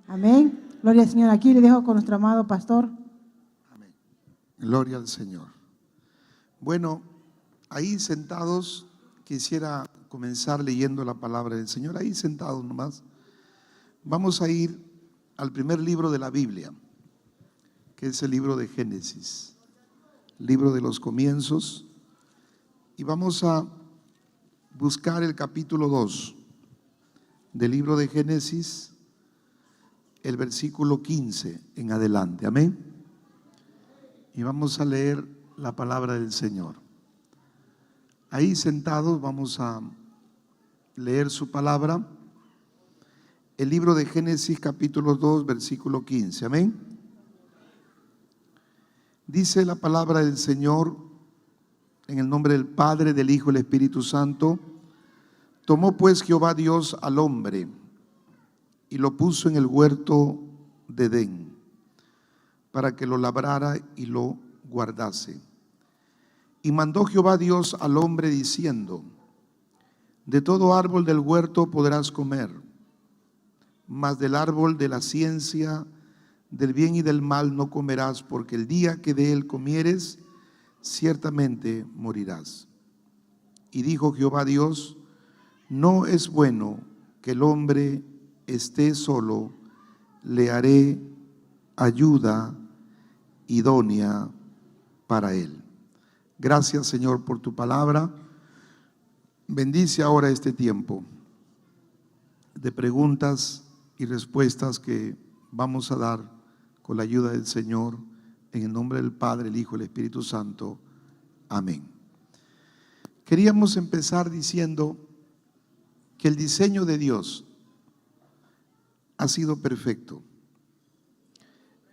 Amén. Gloria al Señor. Aquí le dejo con nuestro amado pastor. Amén. Gloria al Señor. Bueno, ahí sentados, quisiera comenzar leyendo la palabra del Señor. Ahí sentados nomás. Vamos a ir al primer libro de la Biblia, que es el libro de Génesis, libro de los comienzos. Y vamos a buscar el capítulo 2 del libro de Génesis, el versículo 15 en adelante. Amén. Y vamos a leer la palabra del Señor. Ahí sentados vamos a leer su palabra. El libro de Génesis capítulo 2 versículo 15. Amén. Dice la palabra del Señor en el nombre del Padre, del Hijo y del Espíritu Santo. Tomó pues Jehová Dios al hombre y lo puso en el huerto de Edén para que lo labrara y lo guardase. Y mandó Jehová Dios al hombre diciendo: de todo árbol del huerto podrás comer, mas del árbol de la ciencia del bien y del mal no comerás, porque el día que de él comieres, ciertamente morirás. Y dijo Jehová Dios: no es bueno que el hombre esté solo, le haré ayuda idónea para él. Gracias, Señor, por tu palabra. Bendice ahora este tiempo de preguntas y respuestas que vamos a dar con la ayuda del Señor, en el nombre del Padre, el Hijo y el Espíritu Santo. Amén. Queríamos empezar diciendo que el diseño de Dios ha sido perfecto.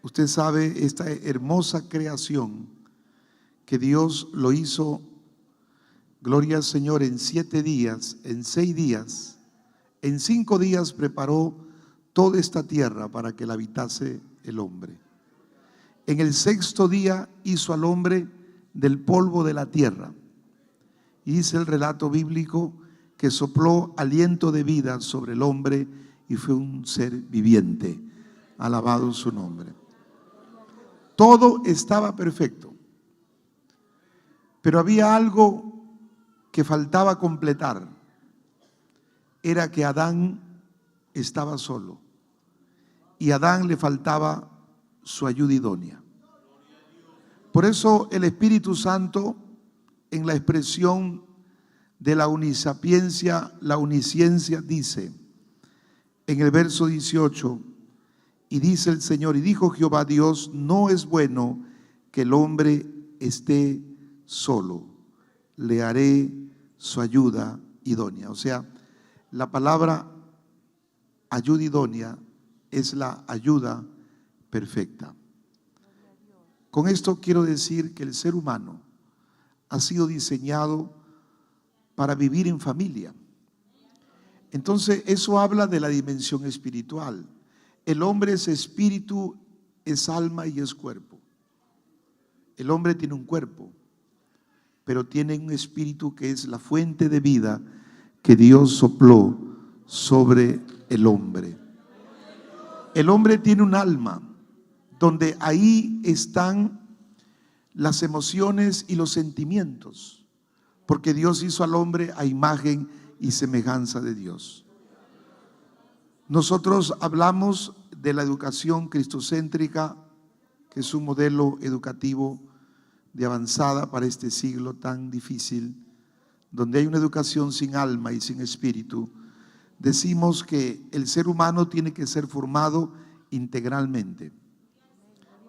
Usted sabe, esta hermosa creación que Dios lo hizo, gloria al Señor, en 7 días, en 6 días, en 5 días preparó toda esta tierra para que la habitase el hombre. En el 6º día hizo al hombre del polvo de la tierra. Y dice el relato bíblico que sopló aliento de vida sobre el hombre y fue un ser viviente. Alabado su nombre. Todo estaba perfecto, pero había algo que faltaba completar. Era que Adán estaba solo y a Adán le faltaba su ayuda idónea. Por eso el Espíritu Santo, en la expresión de la unisapiencia, la unisciencia, dice en el verso 18: y dice el Señor, y dijo Jehová Dios, no es bueno que el hombre esté solo, le haré su ayuda idónea. O sea, la palabra ayuda idónea es la ayuda perfecta. Con esto quiero decir que el ser humano ha sido diseñado para vivir en familia. Entonces eso habla de la dimensión espiritual. El hombre es espíritu, es alma y es cuerpo. El hombre tiene un cuerpo, pero tiene un espíritu que es la fuente de vida que Dios sopló sobre el hombre. El hombre tiene un alma, donde ahí están las emociones y los sentimientos, porque Dios hizo al hombre a imagen y semejanza de Dios. Nosotros hablamos de la educación cristocéntrica, que es un modelo educativo de avanzada para este siglo tan difícil, donde hay una educación sin alma y sin espíritu. Decimos que el ser humano tiene que ser formado integralmente.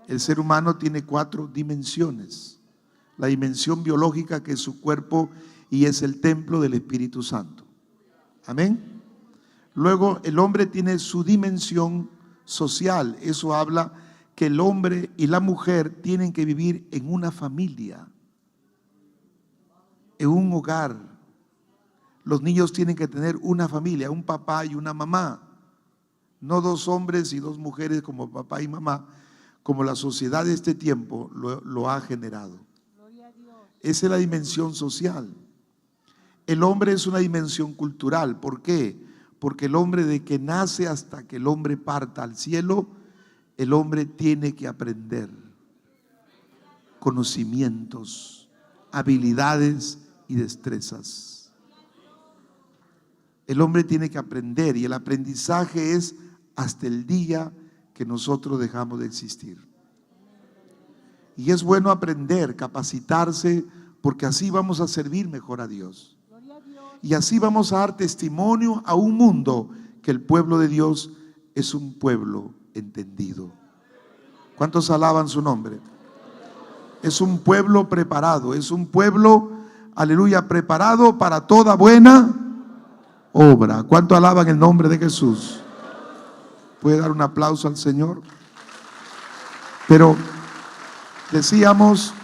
El ser humano tiene 4 dimensiones. La dimensión biológica, que es su cuerpo y es el templo del Espíritu Santo. Amén. Luego el hombre tiene su dimensión social. Eso habla que el hombre y la mujer tienen que vivir en una familia, en un hogar. Los niños tienen que tener una familia, un papá y una mamá. No 2 hombres y 2 mujeres como papá y mamá, como la sociedad de este tiempo lo ha generado. Esa es la dimensión social. El hombre es una dimensión cultural. ¿Por qué? porque el hombre de que nace hasta que el hombre parta al cielo, el hombre tiene que aprender conocimientos, habilidades y destrezas. El hombre tiene que aprender, y el aprendizaje es hasta el día que nosotros dejamos de existir. Y es bueno aprender, capacitarse, porque así vamos a servir mejor a Dios. Y así vamos a dar testimonio a un mundo que el pueblo de Dios es un pueblo entendido. ¿Cuántos alaban su nombre? Es un pueblo preparado, es un pueblo, aleluya, preparado para toda buena obra. ¿Cuánto alaban el nombre de Jesús? ¿Puede dar un aplauso al Señor? Pero decíamos,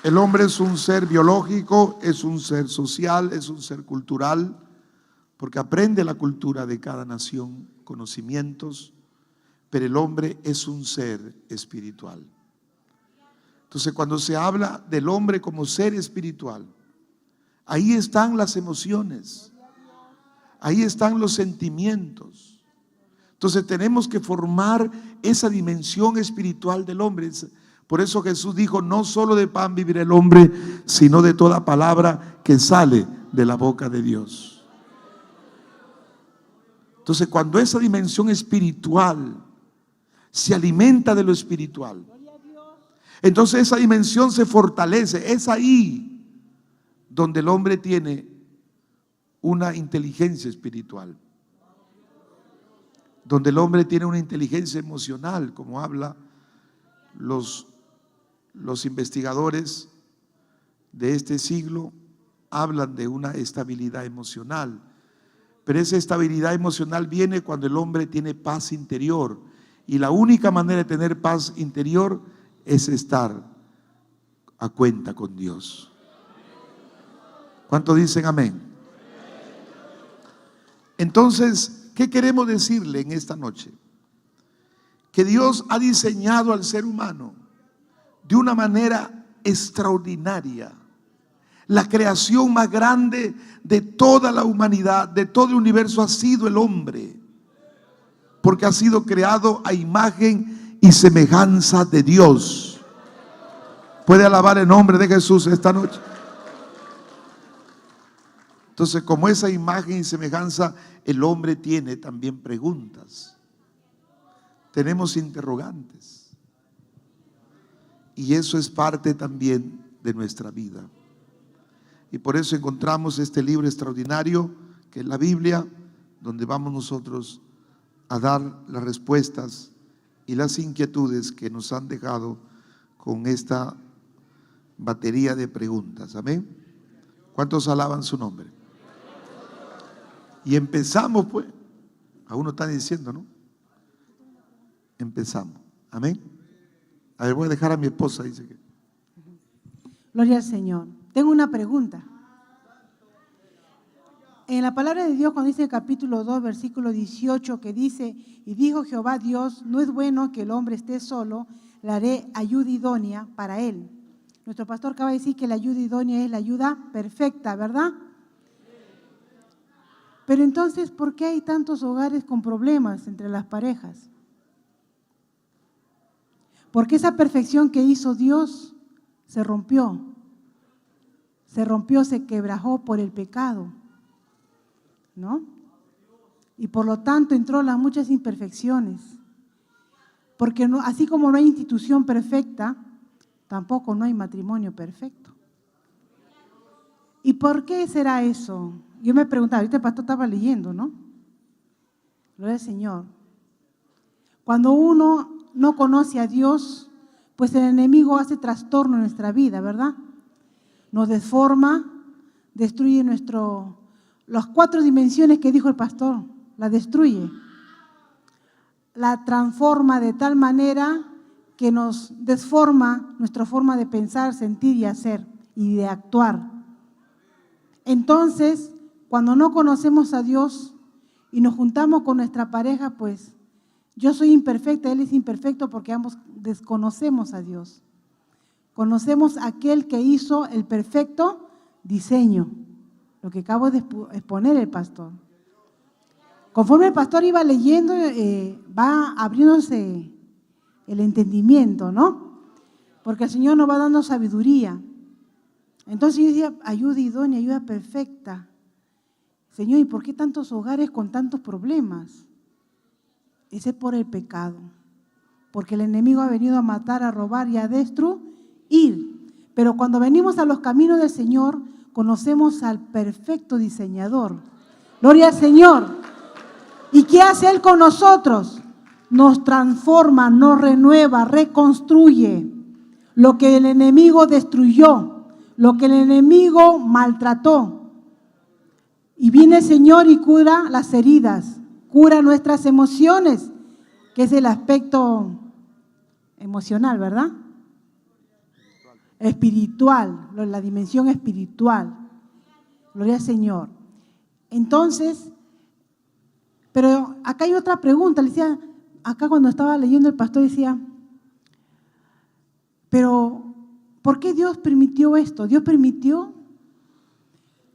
el hombre es un ser biológico, es un ser social, es un ser cultural, porque aprende la cultura de cada nación, conocimientos, pero el hombre es un ser espiritual. Entonces, cuando se habla del hombre como ser espiritual, ahí están las emociones, ahí están los sentimientos. Entonces tenemos que formar esa dimensión espiritual del hombre. Por eso Jesús dijo, no solo de pan vivirá el hombre, sino de toda palabra que sale de la boca de Dios. Entonces, cuando esa dimensión espiritual se alimenta de lo espiritual, entonces esa dimensión se fortalece. Es ahí donde el hombre tiene una inteligencia espiritual, donde el hombre tiene una inteligencia emocional, como habla los investigadores de este siglo, hablan de una estabilidad emocional. Pero esa estabilidad emocional viene cuando el hombre tiene paz interior, y la única manera de tener paz interior es estar a cuenta con Dios. ¿Cuántos dicen amén? Entonces, ¿qué queremos decirle en esta noche? Que Dios ha diseñado al ser humano de una manera extraordinaria. La creación más grande de toda la humanidad, de todo el universo, ha sido el hombre, porque ha sido creado a imagen y semejanza de Dios. ¿Puede alabar el nombre de Jesús esta noche? Entonces, como esa imagen y semejanza, el hombre tiene también preguntas. Tenemos interrogantes. Y eso es parte también de nuestra vida. Y por eso encontramos este libro extraordinario, que es la Biblia, donde vamos nosotros a dar las respuestas y las inquietudes que nos han dejado con esta batería de preguntas. Amén. ¿Cuántos alaban su nombre? Y empezamos, pues. A uno está diciendo, ¿no? Empezamos. Amén. A ver, voy a dejar a mi esposa, dice que. Gloria al Señor. Tengo una pregunta. En la palabra de Dios, cuando dice el capítulo 2, versículo 18, que dice, y dijo Jehová Dios, no es bueno que el hombre esté solo, le haré ayuda idónea para él. Nuestro pastor acaba de decir que la ayuda idónea es la ayuda perfecta, ¿verdad? Pero entonces, ¿por qué hay tantos hogares con problemas entre las parejas? Porque esa perfección que hizo Dios se rompió, se quebrajó por el pecado, ¿no? Y por lo tanto entró las muchas imperfecciones. Porque no, así como no hay institución perfecta, tampoco no hay matrimonio perfecto. ¿Y por qué será eso? Yo me preguntaba, ahorita el pastor estaba leyendo, ¿no? Gloria al Señor. Cuando uno no conoce a Dios, pues el enemigo hace trastorno en nuestra vida, ¿verdad? Nos deforma, destruye las 4 dimensiones que dijo el pastor, la destruye. La transforma de tal manera que nos desforma nuestra forma de pensar, sentir y hacer y de actuar. Entonces, cuando no conocemos a Dios y nos juntamos con nuestra pareja, pues yo soy imperfecta, él es imperfecto, porque ambos desconocemos a Dios. Conocemos a aquel que hizo el perfecto diseño, lo que acabo de exponer el pastor. Conforme el pastor iba leyendo, va abriéndose el entendimiento, ¿no? Porque el Señor nos va dando sabiduría. Entonces yo decía, ayuda idónea, ayuda perfecta. Señor, ¿y por qué tantos hogares con tantos problemas? Ese es por el pecado. Porque el enemigo ha venido a matar, a robar y a destruir. Pero cuando venimos a los caminos del Señor, conocemos al perfecto diseñador. Gloria al Señor. ¿Y qué hace Él con nosotros? Nos transforma, nos renueva, reconstruye lo que el enemigo destruyó, lo que el enemigo maltrató. Y viene el Señor y cura las heridas, cura nuestras emociones, que es el aspecto emocional, ¿verdad? Espiritual, la dimensión espiritual. Gloria al Señor. Entonces, pero acá hay otra pregunta, le decía, acá cuando estaba leyendo el pastor decía, pero ¿por qué Dios permitió esto? Dios permitió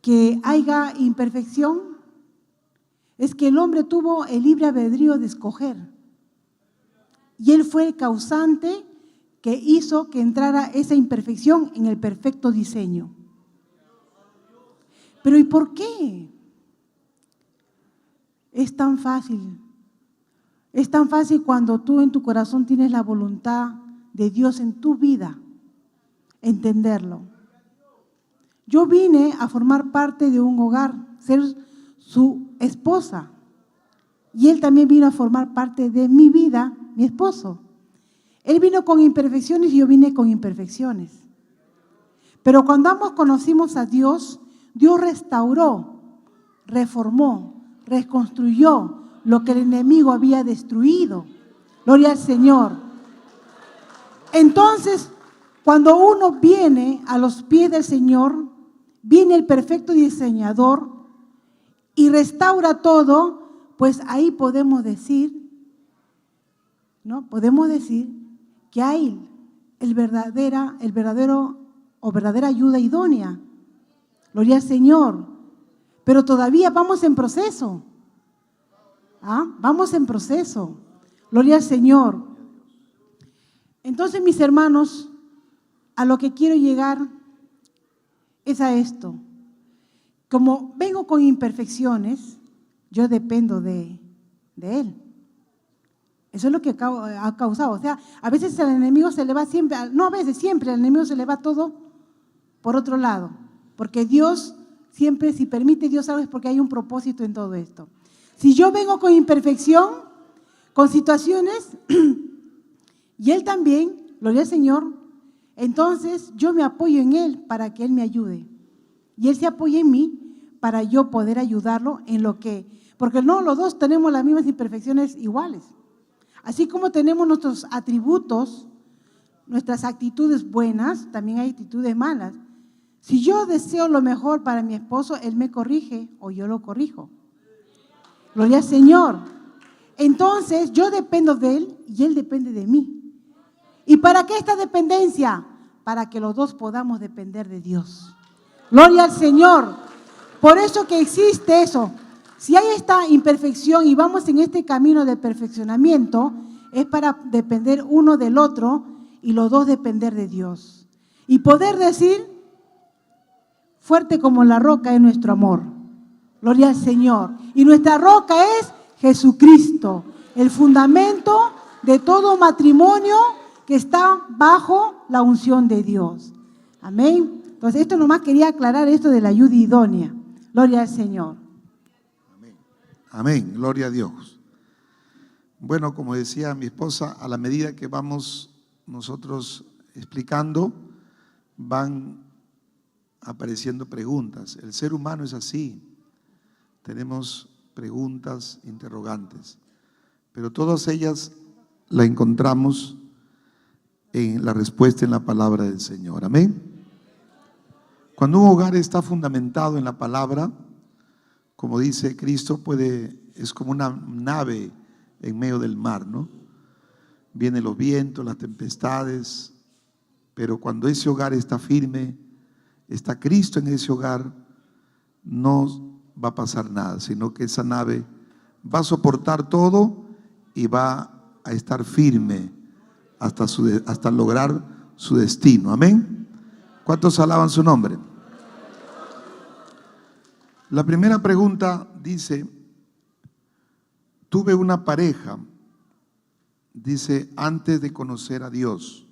que haya imperfección. Es que el hombre tuvo el libre albedrío de escoger. Y él fue el causante que hizo que entrara esa imperfección en el perfecto diseño. Pero ¿y por qué? Es tan fácil. Es tan fácil cuando tú en tu corazón tienes la voluntad de Dios en tu vida, entenderlo. Yo vine a formar parte de un hogar, ser su esposa. Y él también vino a formar parte de mi vida, mi esposo. Él vino con imperfecciones y yo vine con imperfecciones. Pero cuando ambos conocimos a Dios, Dios restauró, reformó, reconstruyó lo que el enemigo había destruido. Gloria al Señor. Entonces, cuando uno viene a los pies del Señor, viene el perfecto diseñador y restaura todo, pues ahí podemos decir, ¿no? Podemos decir que hay el verdadera ayuda idónea. Gloria al Señor. Pero todavía vamos en proceso. Vamos en proceso. Gloria al Señor. Entonces, mis hermanos, a lo que quiero llegar es a esto. Como vengo con imperfecciones, yo dependo de Él. Eso es lo que ha causado. O sea, a veces el enemigo se le va siempre, no a veces, siempre el enemigo se le va todo por otro lado. Porque Dios siempre, si permite Dios algo, es porque hay un propósito en todo esto. Si yo vengo con imperfección, con situaciones, y Él también, gloria al Señor, entonces yo me apoyo en Él para que Él me ayude. Y Él se apoya en mí para yo poder ayudarlo en lo que, porque no, los dos tenemos las mismas imperfecciones iguales. Así como tenemos nuestros atributos, nuestras actitudes buenas, también hay actitudes malas. Si yo deseo lo mejor para mi esposo, él me corrige o yo lo corrijo. Gloria al Señor. Entonces, yo dependo de él y él depende de mí. ¿Y para qué esta dependencia? Para que los dos podamos depender de Dios. Gloria al Señor. Por eso que existe eso. Si hay esta imperfección y vamos en este camino de perfeccionamiento, es para depender uno del otro y los dos depender de Dios. Y poder decir, fuerte como la roca es nuestro amor. Gloria al Señor. Y nuestra roca es Jesucristo, el fundamento de todo matrimonio que está bajo la unción de Dios. Amén. Entonces, esto nomás quería aclarar esto de la ayuda idónea. Gloria al Señor. Amén. Amén. Gloria a Dios. Bueno, como decía mi esposa, a la medida que vamos nosotros explicando, van apareciendo preguntas. El ser humano es así. Tenemos preguntas, interrogantes, pero todas ellas la encontramos en la respuesta en la palabra del Señor. Amén. Cuando un hogar está fundamentado en la palabra, como dice Cristo, es como una nave en medio del mar, ¿no? Vienen los vientos, las tempestades, pero cuando ese hogar está firme, está Cristo en ese hogar, no va a pasar nada, sino que esa nave va a soportar todo y va a estar firme hasta lograr su destino. Amén. ¿Cuántos alaban su nombre? La primera pregunta dice: tuve una pareja, dice, antes de conocer a Dios,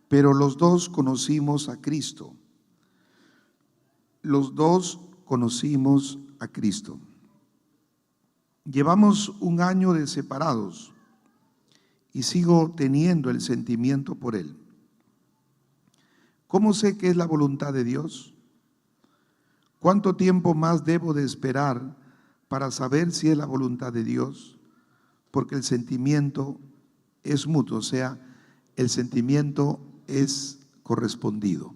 pero los dos conocimos a Cristo. Los dos conocimos a Cristo. Llevamos un año de separados y sigo teniendo el sentimiento por él. ¿Cómo sé que es la voluntad de Dios? ¿Cuánto tiempo más debo de esperar para saber si es la voluntad de Dios? Porque el sentimiento es mutuo, o sea, el sentimiento es correspondido.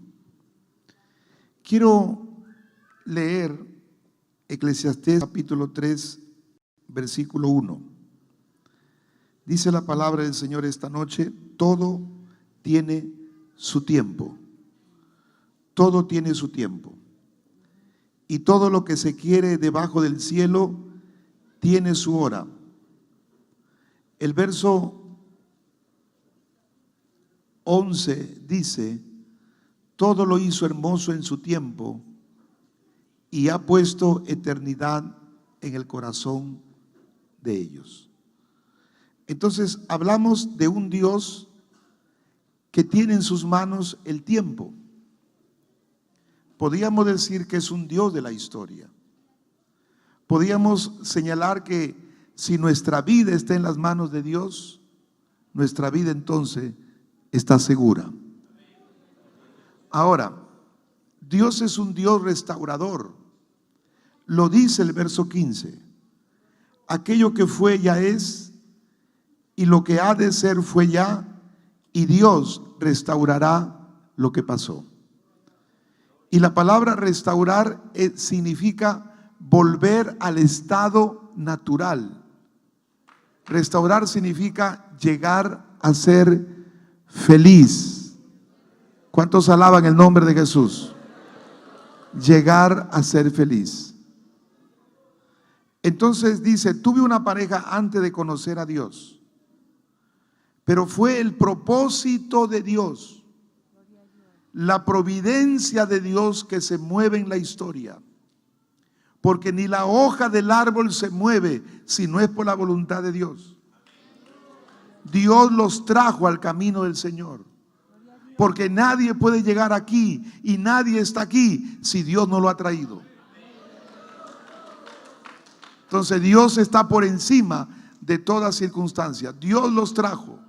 Quiero leer Eclesiastés capítulo 3, versículo 1. Dice la palabra del Señor esta noche: todo tiene su tiempo. Todo tiene su tiempo. Y todo lo que se quiere debajo del cielo tiene su hora. El verso 11 dice: todo lo hizo hermoso en su tiempo y ha puesto eternidad en el corazón de ellos. Entonces hablamos de un Dios que tiene en sus manos el tiempo. Podríamos decir que es un Dios de la historia. Podríamos señalar que si nuestra vida está en las manos de Dios, nuestra vida entonces está segura. Ahora, Dios es un Dios restaurador. Lo dice el verso 15. Aquello que fue ya es, y lo que ha de ser fue ya, y Dios restaurará lo que pasó. Y la palabra restaurar significa volver al estado natural. Restaurar significa llegar a ser feliz. ¿Cuántos alaban el nombre de Jesús? Llegar a ser feliz. Entonces dice: tuve una pareja antes de conocer a Dios, pero fue el propósito de Dios, la providencia de Dios que se mueve en la historia. Porque ni la hoja del árbol se mueve si no es por la voluntad de Dios. Dios los trajo al camino del Señor. Porque nadie puede llegar aquí y nadie está aquí si Dios no lo ha traído. Entonces Dios está por encima de toda circunstancia. Dios los trajo.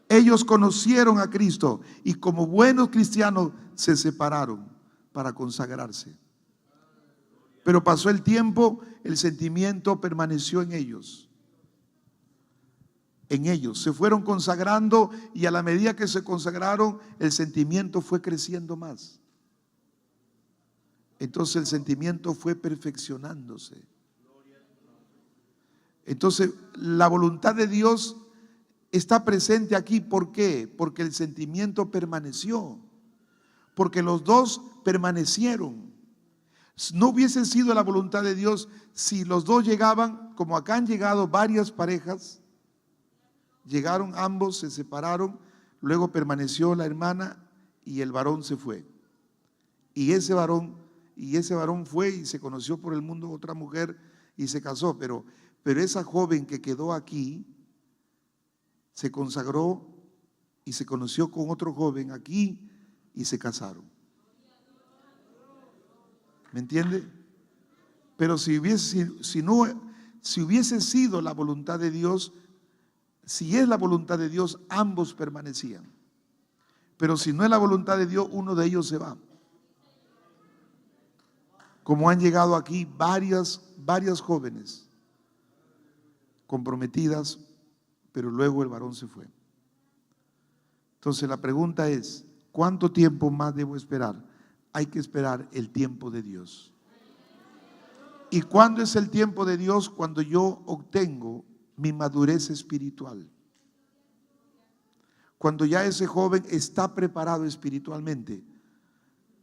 Ellos conocieron a Cristo y como buenos cristianos se separaron para consagrarse. Pero pasó el tiempo, el sentimiento permaneció en ellos. En ellos se fueron consagrando y a la medida que se consagraron, el sentimiento fue creciendo más. Entonces el sentimiento fue perfeccionándose. Entonces la voluntad de Dios está presente aquí. ¿Por qué? Porque el sentimiento permaneció. Porque los dos permanecieron. No hubiese sido la voluntad de Dios si los dos llegaban, como acá han llegado varias parejas. Llegaron ambos, se separaron, luego permaneció la hermana y el varón se fue. Y ese varón fue y se conoció por el mundo otra mujer y se casó. Pero esa joven que quedó aquí se consagró y se conoció con otro joven aquí y se casaron. ¿Me entiende? Pero si hubiese sido la voluntad de Dios, si es la voluntad de Dios, ambos permanecían. Pero si no es la voluntad de Dios, uno de ellos se va. Como han llegado aquí varias jóvenes comprometidas, pero luego el varón se fue. Entonces la pregunta es: ¿cuánto tiempo más debo esperar? Hay que esperar el tiempo de Dios. ¿Y cuándo es el tiempo de Dios? Cuando yo obtengo mi madurez espiritual. Cuando ya ese joven está preparado espiritualmente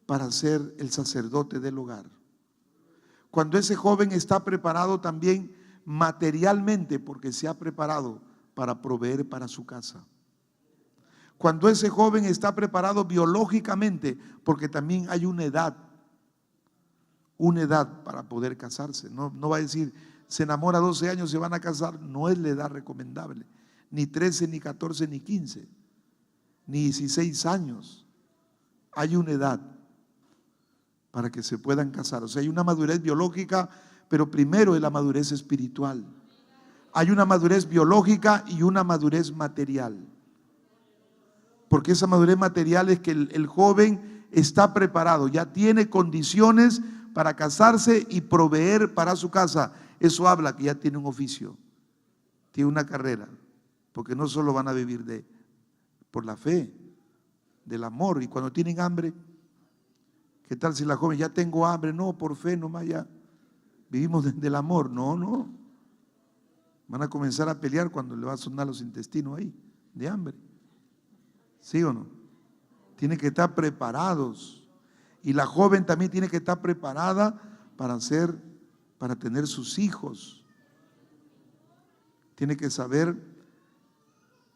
para ser el sacerdote del hogar. Cuando ese joven está preparado también materialmente, porque se ha preparado para proveer para su casa. Cuando ese joven está preparado biológicamente, porque también hay una edad para poder casarse. No va a decir, se enamora a 12 años, se van a casar. No es la edad recomendable. Ni 13, ni 14, ni 15, ni 16 años. Hay una edad para que se puedan casar. O sea, hay una madurez biológica, pero primero es la madurez espiritual. Hay una madurez biológica y una madurez material. Porque esa madurez material es que el joven está preparado, ya tiene condiciones para casarse y proveer para su casa. Eso habla que ya tiene un oficio, tiene una carrera, porque no solo van a vivir por la fe, del amor. Y cuando tienen hambre, ¿qué tal si la joven, ya tengo hambre? No, por fe nomás ya vivimos del amor. No. Van a comenzar a pelear cuando le va a sonar los intestinos ahí, de hambre. ¿Sí o no? Tienen que estar preparados. Y la joven también tiene que estar preparada para tener sus hijos. Tiene que saber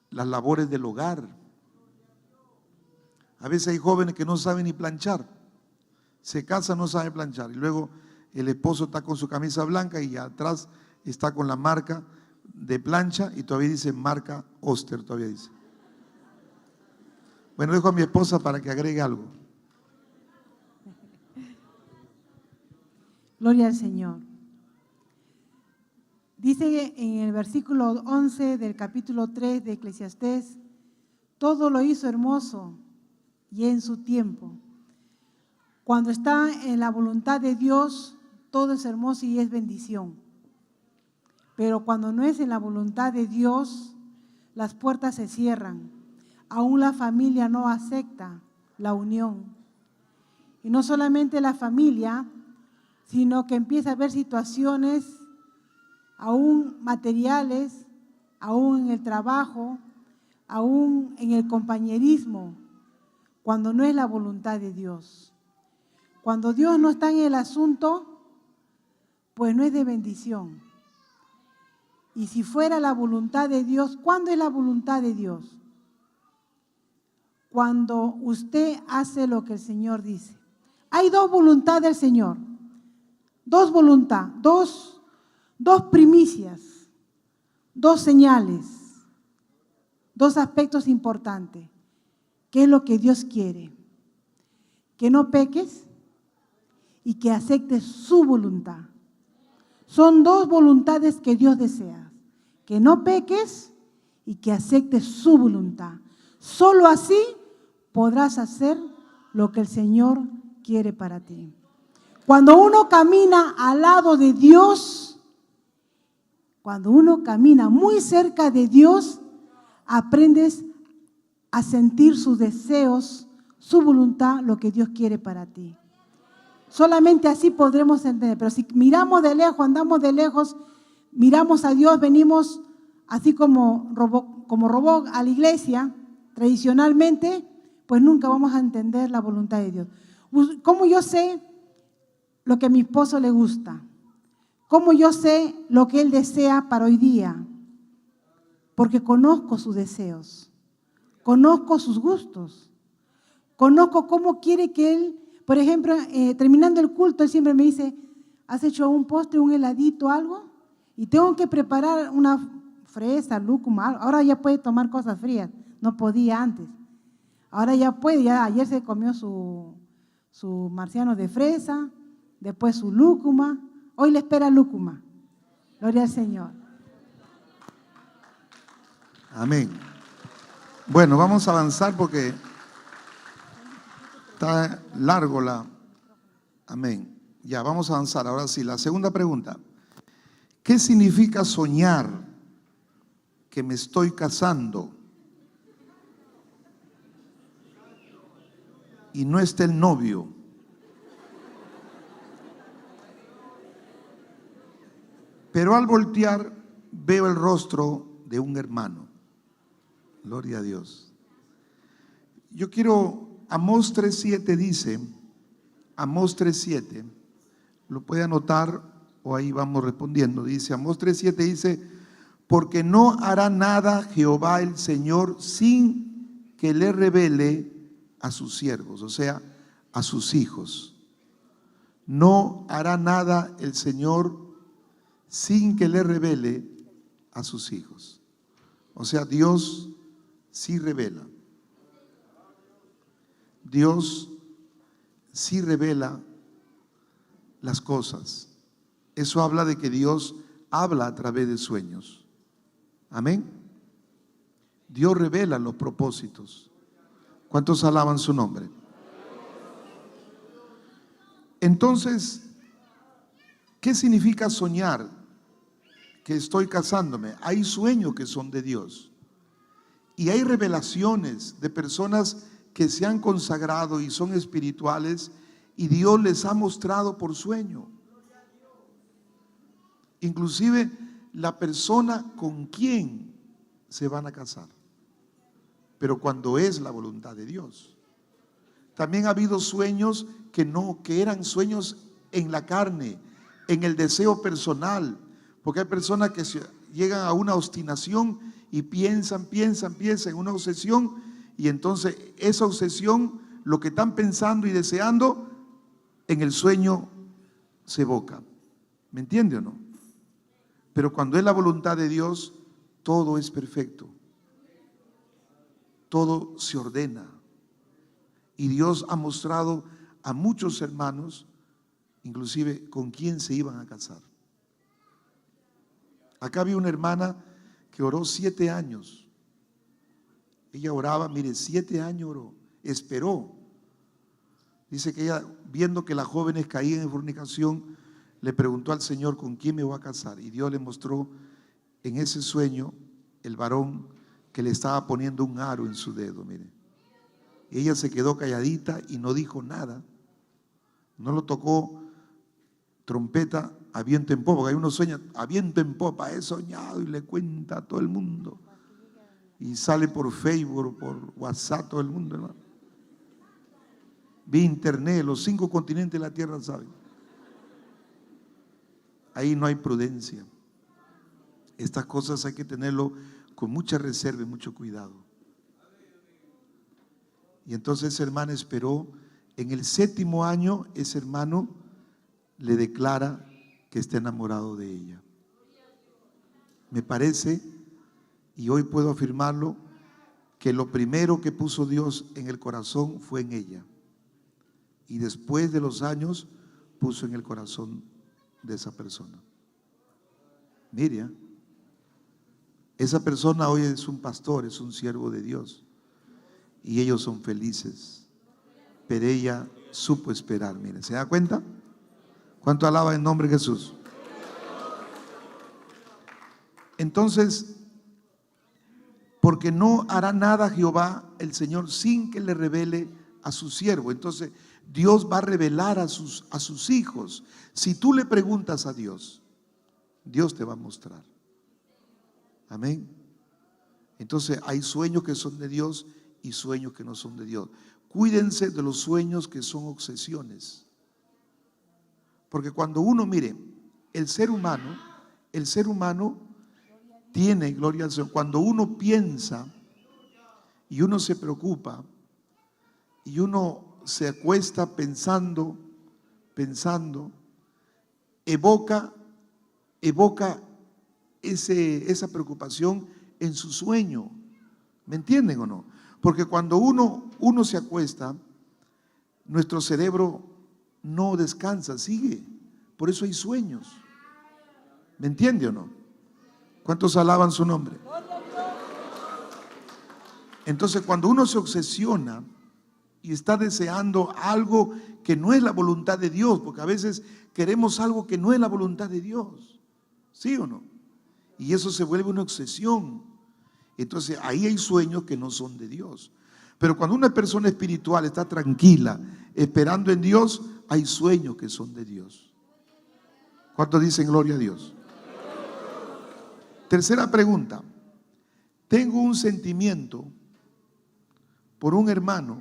las labores del hogar. A veces hay jóvenes que no saben ni planchar. Se casan, no saben planchar. Y luego el esposo está con su camisa blanca y atrás está con la marca de plancha y todavía dice marca Oster, todavía dice. Bueno, dejo a mi esposa para que agregue algo. Gloria al Señor. Dice en el versículo 11 del capítulo 3 de Eclesiastés, todo lo hizo hermoso y en su tiempo. Cuando está en la voluntad de Dios, todo es hermoso y es bendición. Pero cuando no es en la voluntad de Dios, las puertas se cierran. Aún la familia no acepta la unión. Y no solamente la familia, sino que empieza a haber situaciones aún materiales, aún en el trabajo, aún en el compañerismo, cuando no es la voluntad de Dios. Cuando Dios no está en el asunto, pues no es de bendición. Y si fuera la voluntad de Dios, ¿cuándo es la voluntad de Dios? Cuando usted hace lo que el Señor dice. Hay dos voluntades del Señor, dos voluntades, dos primicias, dos señales, dos aspectos importantes. ¿Qué es lo que Dios quiere? Que no peques y que aceptes su voluntad. Son dos voluntades que Dios desea. Que no peques y que aceptes su voluntad. Solo así podrás hacer lo que el Señor quiere para ti. Cuando uno camina al lado de Dios, cuando uno camina muy cerca de Dios, aprendes a sentir sus deseos, su voluntad, lo que Dios quiere para ti. Solamente así podremos entender. Pero si miramos de lejos, andamos de lejos, miramos a Dios, venimos así como robot a la iglesia, tradicionalmente, pues nunca vamos a entender la voluntad de Dios. ¿Cómo yo sé lo que a mi esposo le gusta? ¿Cómo yo sé lo que él desea para hoy día? Porque conozco sus deseos, conozco sus gustos, conozco cómo quiere que él, por ejemplo, terminando el culto, él siempre me dice, ¿has hecho un postre, un heladito, algo? Y tengo que preparar una fresa, lúcuma, algo. Ahora ya puede tomar cosas frías, no podía antes. Ahora ya puede, ya ayer se comió su marciano de fresa, después su lúcuma, hoy le espera lúcuma. Gloria al Señor. Amén. Bueno, vamos a avanzar porque está largo la... Amén. Ya, vamos a avanzar. Ahora sí, la segunda pregunta. ¿Qué significa soñar que me estoy casando y no está el novio? Pero al voltear veo el rostro de un hermano. Gloria a Dios. Yo quiero, Amós 3:7 dice, Amós 3:7, Lo puede anotar o ahí vamos respondiendo. Dice Amós 3:7, dice, porque no hará nada Jehová el Señor sin que le revele a sus siervos, o sea, a sus hijos. No hará nada el Señor sin que le revele a sus hijos. O sea, Dios sí revela. Dios sí revela las cosas. Eso habla de que Dios habla a través de sueños. Amén. Dios revela los propósitos. ¿Cuántos alaban su nombre? Entonces, ¿qué significa soñar? Que estoy casándome. Hay sueños que son de Dios. Y hay revelaciones de personas que se han consagrado y son espirituales y Dios les ha mostrado por sueño. Inclusive la persona con quien se van a casar. Pero cuando es la voluntad de Dios. También ha habido sueños que eran sueños en la carne, en el deseo personal. Porque hay personas que llegan a una obstinación y piensan en una obsesión, y entonces esa obsesión, lo que están pensando y deseando, en el sueño se evoca. ¿Me entiende o no? Pero cuando es la voluntad de Dios, todo es perfecto. Todo se ordena. Y Dios ha mostrado a muchos hermanos, inclusive con quién se iban a casar. Acá había una hermana que oró 7 años. Ella oraba, mire, 7 años oró, esperó. Dice que ella, viendo que las jóvenes caían en fornicación, le preguntó al Señor, ¿con quién me voy a casar? Y Dios le mostró en ese sueño el varón que le estaba poniendo un aro en su dedo, mire. Y ella se quedó calladita y no dijo nada. No lo tocó trompeta a viento en popa, porque hay unos sueños a viento en popa, he soñado, y le cuenta a todo el mundo. Y sale por Facebook, por WhatsApp, todo el mundo, hermano. Vi internet, los 5 continentes de la tierra saben. Ahí no hay prudencia. Estas cosas hay que tenerlo con mucha reserva y mucho cuidado. Y entonces esa hermana esperó. En el 7º año, ese hermano le declara que está enamorado de ella. Me parece, y hoy puedo afirmarlo, que lo primero que puso Dios en el corazón fue en ella. Y después de los años puso en el corazón de esa persona. Mire, esa persona hoy es un pastor, es un siervo de Dios. Y ellos son felices. Pero ella supo esperar, mire, ¿se da cuenta? ¿Cuánto alaba en nombre de Jesús? Entonces, porque no hará nada Jehová el Señor sin que le revele a su siervo. Entonces Dios va a revelar a sus hijos. Si tú le preguntas a Dios, Dios te va a mostrar. Amén. Entonces hay sueños que son de Dios y sueños que no son de Dios. Cuídense de los sueños que son obsesiones. Porque cuando uno, mire, el ser humano tiene, gloria al Señor, cuando uno piensa y uno se preocupa y uno se acuesta pensando, evoca esa preocupación en su sueño. ¿Me entienden o no? Porque cuando uno se acuesta, nuestro cerebro no descansa, sigue. Por eso hay sueños. ¿Me entiende o no? ¿Cuántos alaban su nombre? Entonces, cuando uno se obsesiona y está deseando algo que no es la voluntad de Dios, porque a veces queremos algo que no es la voluntad de Dios, ¿sí o no? Y eso se vuelve una obsesión. Entonces, ahí hay sueños que no son de Dios. Pero cuando una persona espiritual está tranquila, esperando en Dios, hay sueños que son de Dios. ¿Cuántos dicen gloria a Dios? Tercera pregunta. Tengo un sentimiento por un hermano,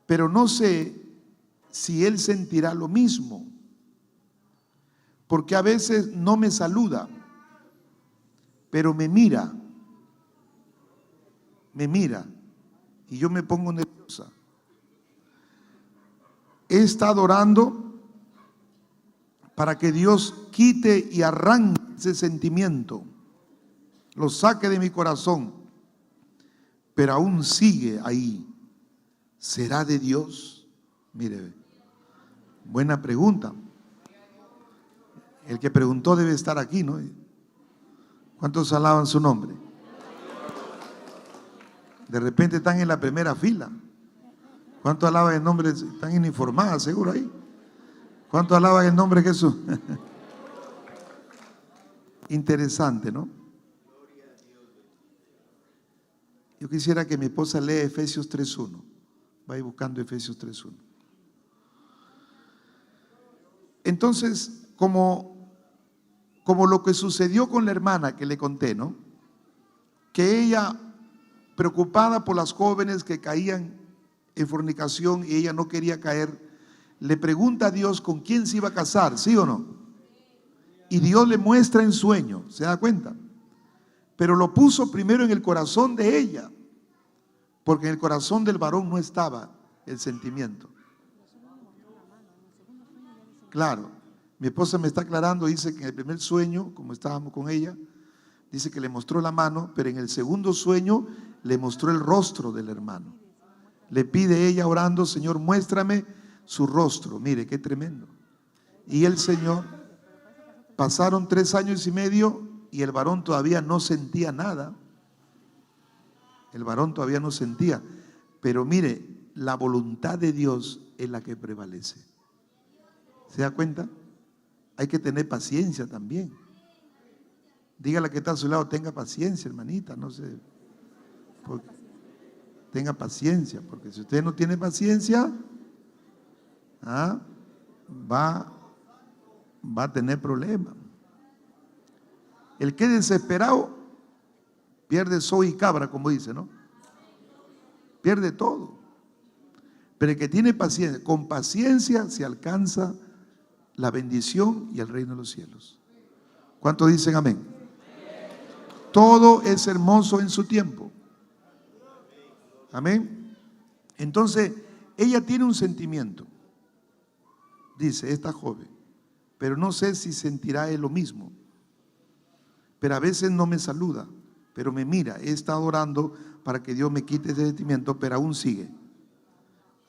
pero no sé si él sentirá lo mismo. Porque a veces no me saluda, pero me mira, y yo me pongo nerviosa. He estado orando para que Dios quite y arranque ese sentimiento, lo saque de mi corazón, pero aún sigue ahí. ¿Será de Dios? Mire, buena pregunta. El que preguntó debe estar aquí, ¿no? ¿Cuántos alaban su nombre? De repente están en la primera fila. ¿Cuántos alaban el nombre? Están informadas, seguro ahí. ¿Cuántos alaban el nombre de Jesús? Interesante, ¿no? Yo quisiera que mi esposa lea Efesios 3:1. Vaya buscando Efesios 3:1. Entonces, como lo que sucedió con la hermana que le conté, ¿no? Que ella, preocupada por las jóvenes que caían en fornicación y ella no quería caer, le pregunta a Dios con quién se iba a casar, ¿sí o no? Y Dios le muestra en sueño, ¿se da cuenta? Pero lo puso primero en el corazón de ella, porque en el corazón del varón no estaba el sentimiento. Claro. Mi esposa me está aclarando, dice que en el primer sueño, como estábamos con ella, dice que le mostró la mano, pero en el segundo sueño le mostró el rostro del hermano. Le pide ella orando, Señor, muéstrame su rostro. Mire, qué tremendo. Y el Señor, pasaron 3 años y medio y el varón todavía no sentía nada. El varón todavía no sentía. Pero mire, la voluntad de Dios es la que prevalece. ¿Se da cuenta? Hay que tener paciencia también. Dígale que está a su lado, tenga paciencia, hermanita, no sé. Tenga paciencia, porque si usted no tiene paciencia, va a tener problemas. El que es desesperado pierde soy y cabra, como dice, ¿no? Pierde todo. Pero el que tiene paciencia, con paciencia se alcanza la bendición y el reino de los cielos. ¿Cuántos dicen amén? Todo es hermoso en su tiempo. Amén. Entonces, ella tiene un sentimiento, dice esta joven, pero no sé si sentirá él lo mismo. Pero a veces no me saluda, pero me mira. He estado orando para que Dios me quite ese sentimiento, pero aún sigue.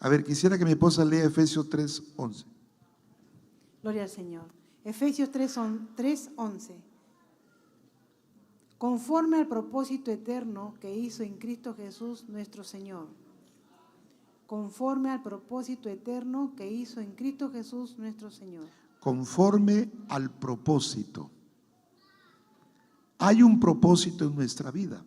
A ver, quisiera que mi esposa lea Efesios 3:11. Gloria al Señor. Efesios 3:11. Conforme al propósito eterno que hizo en Cristo Jesús nuestro Señor. Conforme al propósito eterno que hizo en Cristo Jesús nuestro Señor. Conforme al propósito. Hay un propósito en nuestra vida.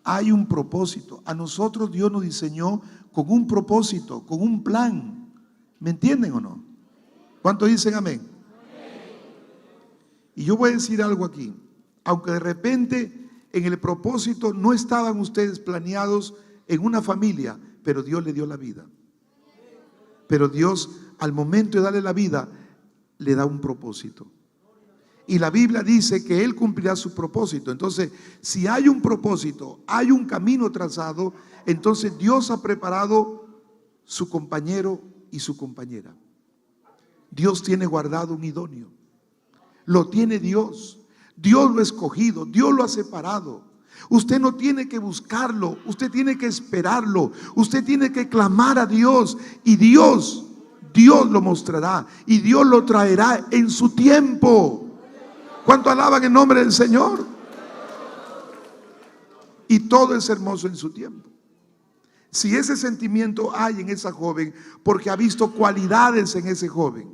Hay un propósito. A nosotros Dios nos diseñó con un propósito, con un plan. ¿Me entienden o no? ¿Cuántos dicen amén? Y yo voy a decir algo aquí. Aunque de repente en el propósito no estaban ustedes planeados en una familia, pero Dios le dio la vida. Pero Dios, al momento de darle la vida, le da un propósito. Y la Biblia dice que Él cumplirá su propósito. Entonces, si hay un propósito, hay un camino trazado, entonces Dios ha preparado su compañero y su compañera. Dios tiene guardado un idóneo. Lo tiene Dios. Dios lo ha escogido, Dios lo ha separado. Usted no tiene que buscarlo, usted tiene que esperarlo, usted tiene que clamar a Dios y Dios lo mostrará y Dios lo traerá en su tiempo. ¿Cuánto alaban el nombre del Señor? Y todo es hermoso en su tiempo. Si ese sentimiento hay en esa joven, porque ha visto cualidades en ese joven.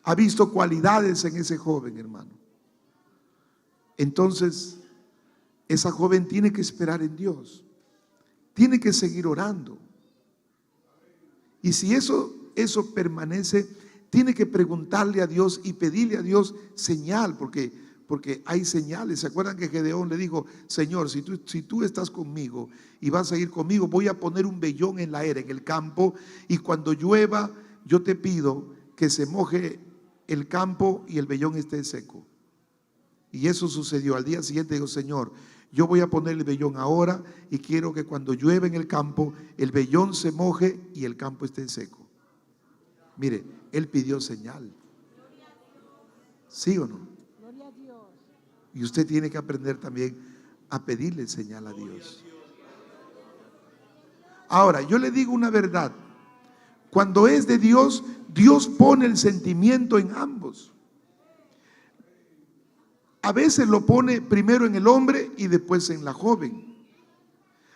Ha visto cualidades en ese joven, hermano. Entonces, esa joven tiene que esperar en Dios. Tiene que seguir orando. Y si eso permanece, tiene que preguntarle a Dios y pedirle a Dios señal, porque porque hay señales. ¿Se acuerdan que Gedeón le dijo: Señor, si tú estás conmigo y vas a ir conmigo, voy a poner un vellón en la era, en el campo, y cuando llueva, yo te pido que se moje el campo y el vellón esté seco? Y eso sucedió. Al día siguiente dijo: Señor, yo voy a poner el vellón ahora y quiero que cuando llueva en el campo, el vellón se moje y el campo esté seco. Mire, él pidió señal. ¿Sí o no? Y usted tiene que aprender también a pedirle señal a Dios. Ahora, yo le digo una verdad. Cuando es de Dios, Dios pone el sentimiento en ambos. A veces lo pone primero en el hombre y después en la joven.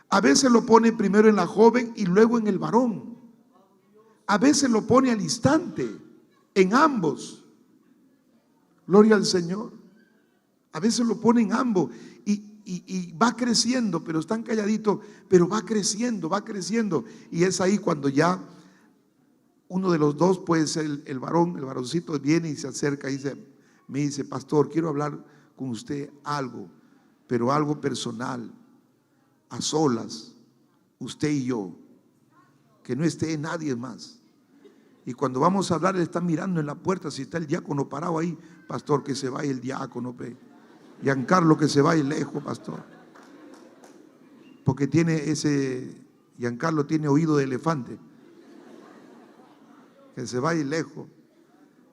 A veces lo pone primero en la joven y luego en el varón. A veces lo pone al instante, en ambos. Gloria al Señor. A veces lo pone en ambos y va creciendo, pero están calladitos, pero va creciendo, va creciendo. Y es ahí cuando ya uno de los dos, puede ser el varón, el varoncito, viene y se acerca y me dice: pastor, quiero hablar con usted algo, pero algo personal, a solas, usted y yo, que no esté nadie más. Y cuando vamos a hablar, él está mirando en la puerta si está el diácono parado ahí. Pastor, que se vaya el diácono, Giancarlo, que se vaya lejos, pastor, porque Giancarlo tiene oído de elefante. Que se vaya lejos.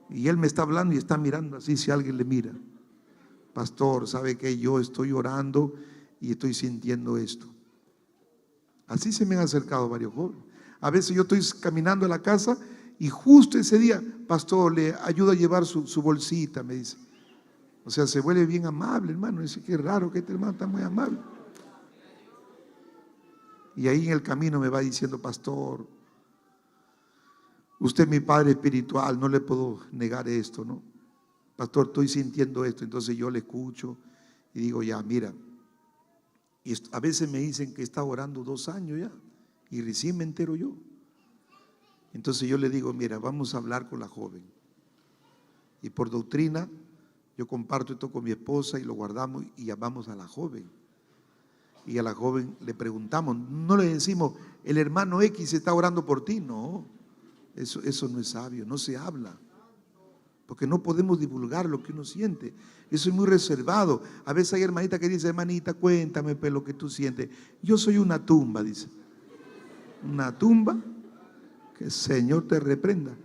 Y él me está hablando y está mirando así, si alguien le mira. Pastor, ¿sabe qué? Yo estoy orando y estoy sintiendo esto. Así se me han acercado varios jóvenes. A veces yo estoy caminando a la casa y justo ese día: pastor, le ayuda a llevar su bolsita, me dice. O sea, se vuelve bien amable, hermano. Dice: qué raro que este hermano está muy amable. Y ahí en el camino me va diciendo: pastor, usted es mi padre espiritual, no le puedo negar esto, ¿no? Pastor, estoy sintiendo esto. Entonces yo le escucho y digo: ya, mira. Y a veces me dicen que está orando 2 años ya, y recién me entero yo. Entonces yo le digo: mira, vamos a hablar con la joven. Y por doctrina, yo comparto esto con mi esposa y lo guardamos y llamamos a la joven. Y a la joven le preguntamos, no le decimos: el hermano X está orando por ti. No, eso no es sabio, no se habla. Porque no podemos divulgar lo que uno siente. Eso es muy reservado. A veces hay hermanita que dice: hermanita, cuéntame lo que tú sientes. Yo soy una tumba, dice. Una tumba, que el Señor te reprenda.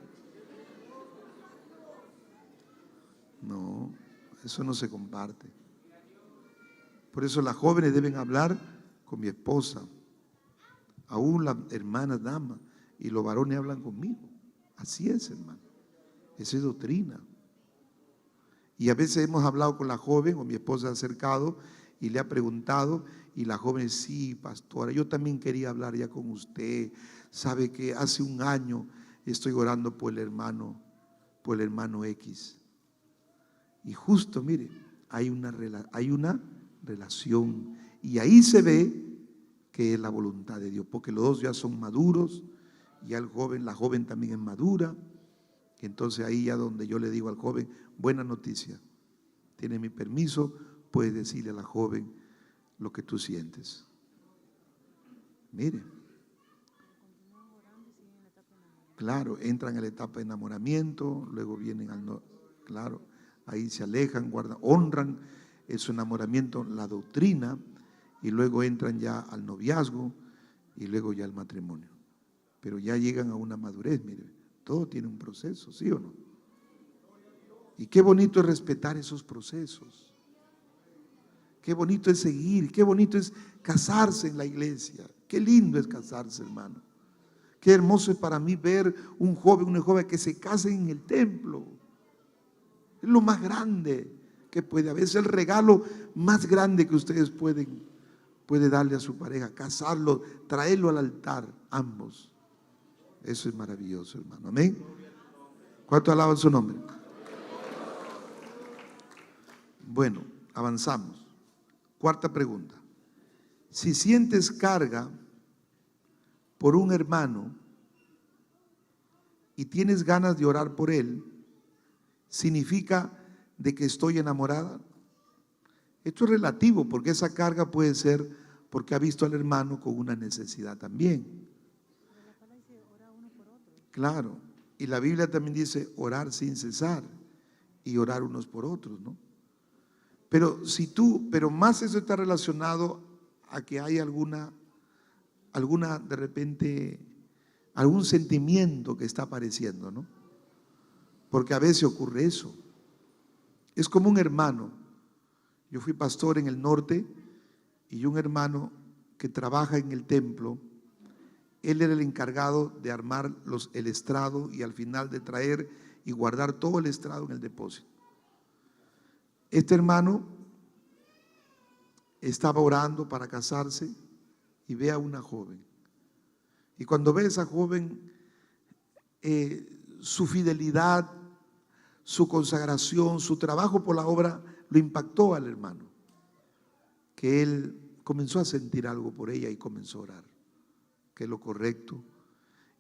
No, eso no se comparte. Por eso las jóvenes deben hablar con mi esposa. Aún las hermanas damas y los varones hablan conmigo. Así es, hermano. Esa es doctrina. Y a veces hemos hablado con la joven, o mi esposa se ha acercado y le ha preguntado, y la joven: sí, pastora, yo también quería hablar ya con usted. Sabe que hace 1 año estoy orando por el hermano X. Y justo, mire, hay una relación, y ahí se ve que es la voluntad de Dios, porque los dos ya son maduros, ya la joven también es madura. Entonces ahí ya donde yo le digo al joven: buena noticia, tiene mi permiso, puedes decirle a la joven lo que tú sientes. Mire, claro, entran en la etapa de enamoramiento, luego vienen claro, ahí se alejan, honran su enamoramiento, la doctrina, y luego entran ya al noviazgo y luego ya al matrimonio. Pero ya llegan a una madurez, mire. Todo tiene un proceso, ¿sí o no? Y qué bonito es respetar esos procesos. Qué bonito es seguir, qué bonito es casarse en la iglesia. Qué lindo es casarse, hermano. Qué hermoso es para mí ver un joven, una joven que se casen en el templo. Es lo más grande que puede haber. Es el regalo más grande que ustedes puede darle a su pareja. Casarlo, traerlo al altar, ambos. Eso es maravilloso, hermano. Amén. ¿Cuánto alaban su nombre? Bueno, avanzamos. 4ª pregunta. Si sientes carga por un hermano y tienes ganas de orar por él, ¿significa de que estoy enamorada? Esto es relativo, porque esa carga puede ser porque ha visto al hermano con una necesidad también. Claro, y la Biblia también dice orar sin cesar y orar unos por otros, ¿no? Pero más eso está relacionado a que hay alguna de repente, algún sentimiento que está apareciendo, ¿no? Porque a veces ocurre eso. Es como un hermano. Yo fui pastor en el norte y un hermano que trabaja en el templo, él era el encargado de armar el estrado y al final de traer y guardar todo el estrado en el depósito. Este hermano estaba orando para casarse y ve a una joven. Y cuando ve a esa joven, su fidelidad, su consagración, su trabajo por la obra, lo impactó al hermano. Que él comenzó a sentir algo por ella y comenzó a orar, que es lo correcto.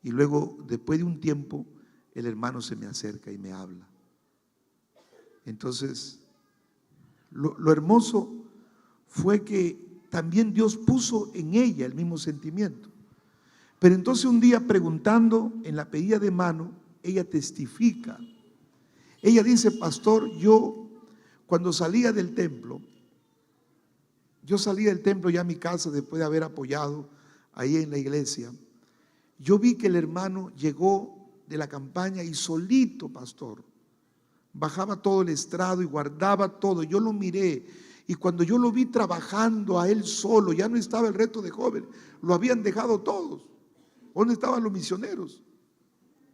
Y luego, después de un tiempo, el hermano se me acerca y me habla. Entonces, lo hermoso fue que también Dios puso en ella el mismo sentimiento. Pero entonces un día preguntando en la pedida de mano, ella testifica. Ella dice: pastor, yo cuando salía del templo, ya a mi casa después de haber apoyado ahí en la iglesia, yo vi que el hermano llegó de la campaña y solito, pastor, bajaba todo el estrado y guardaba todo. Yo lo miré y cuando yo lo vi trabajando a él solo, ya no estaba el resto de jóvenes, lo habían dejado todos. ¿Dónde estaban los misioneros?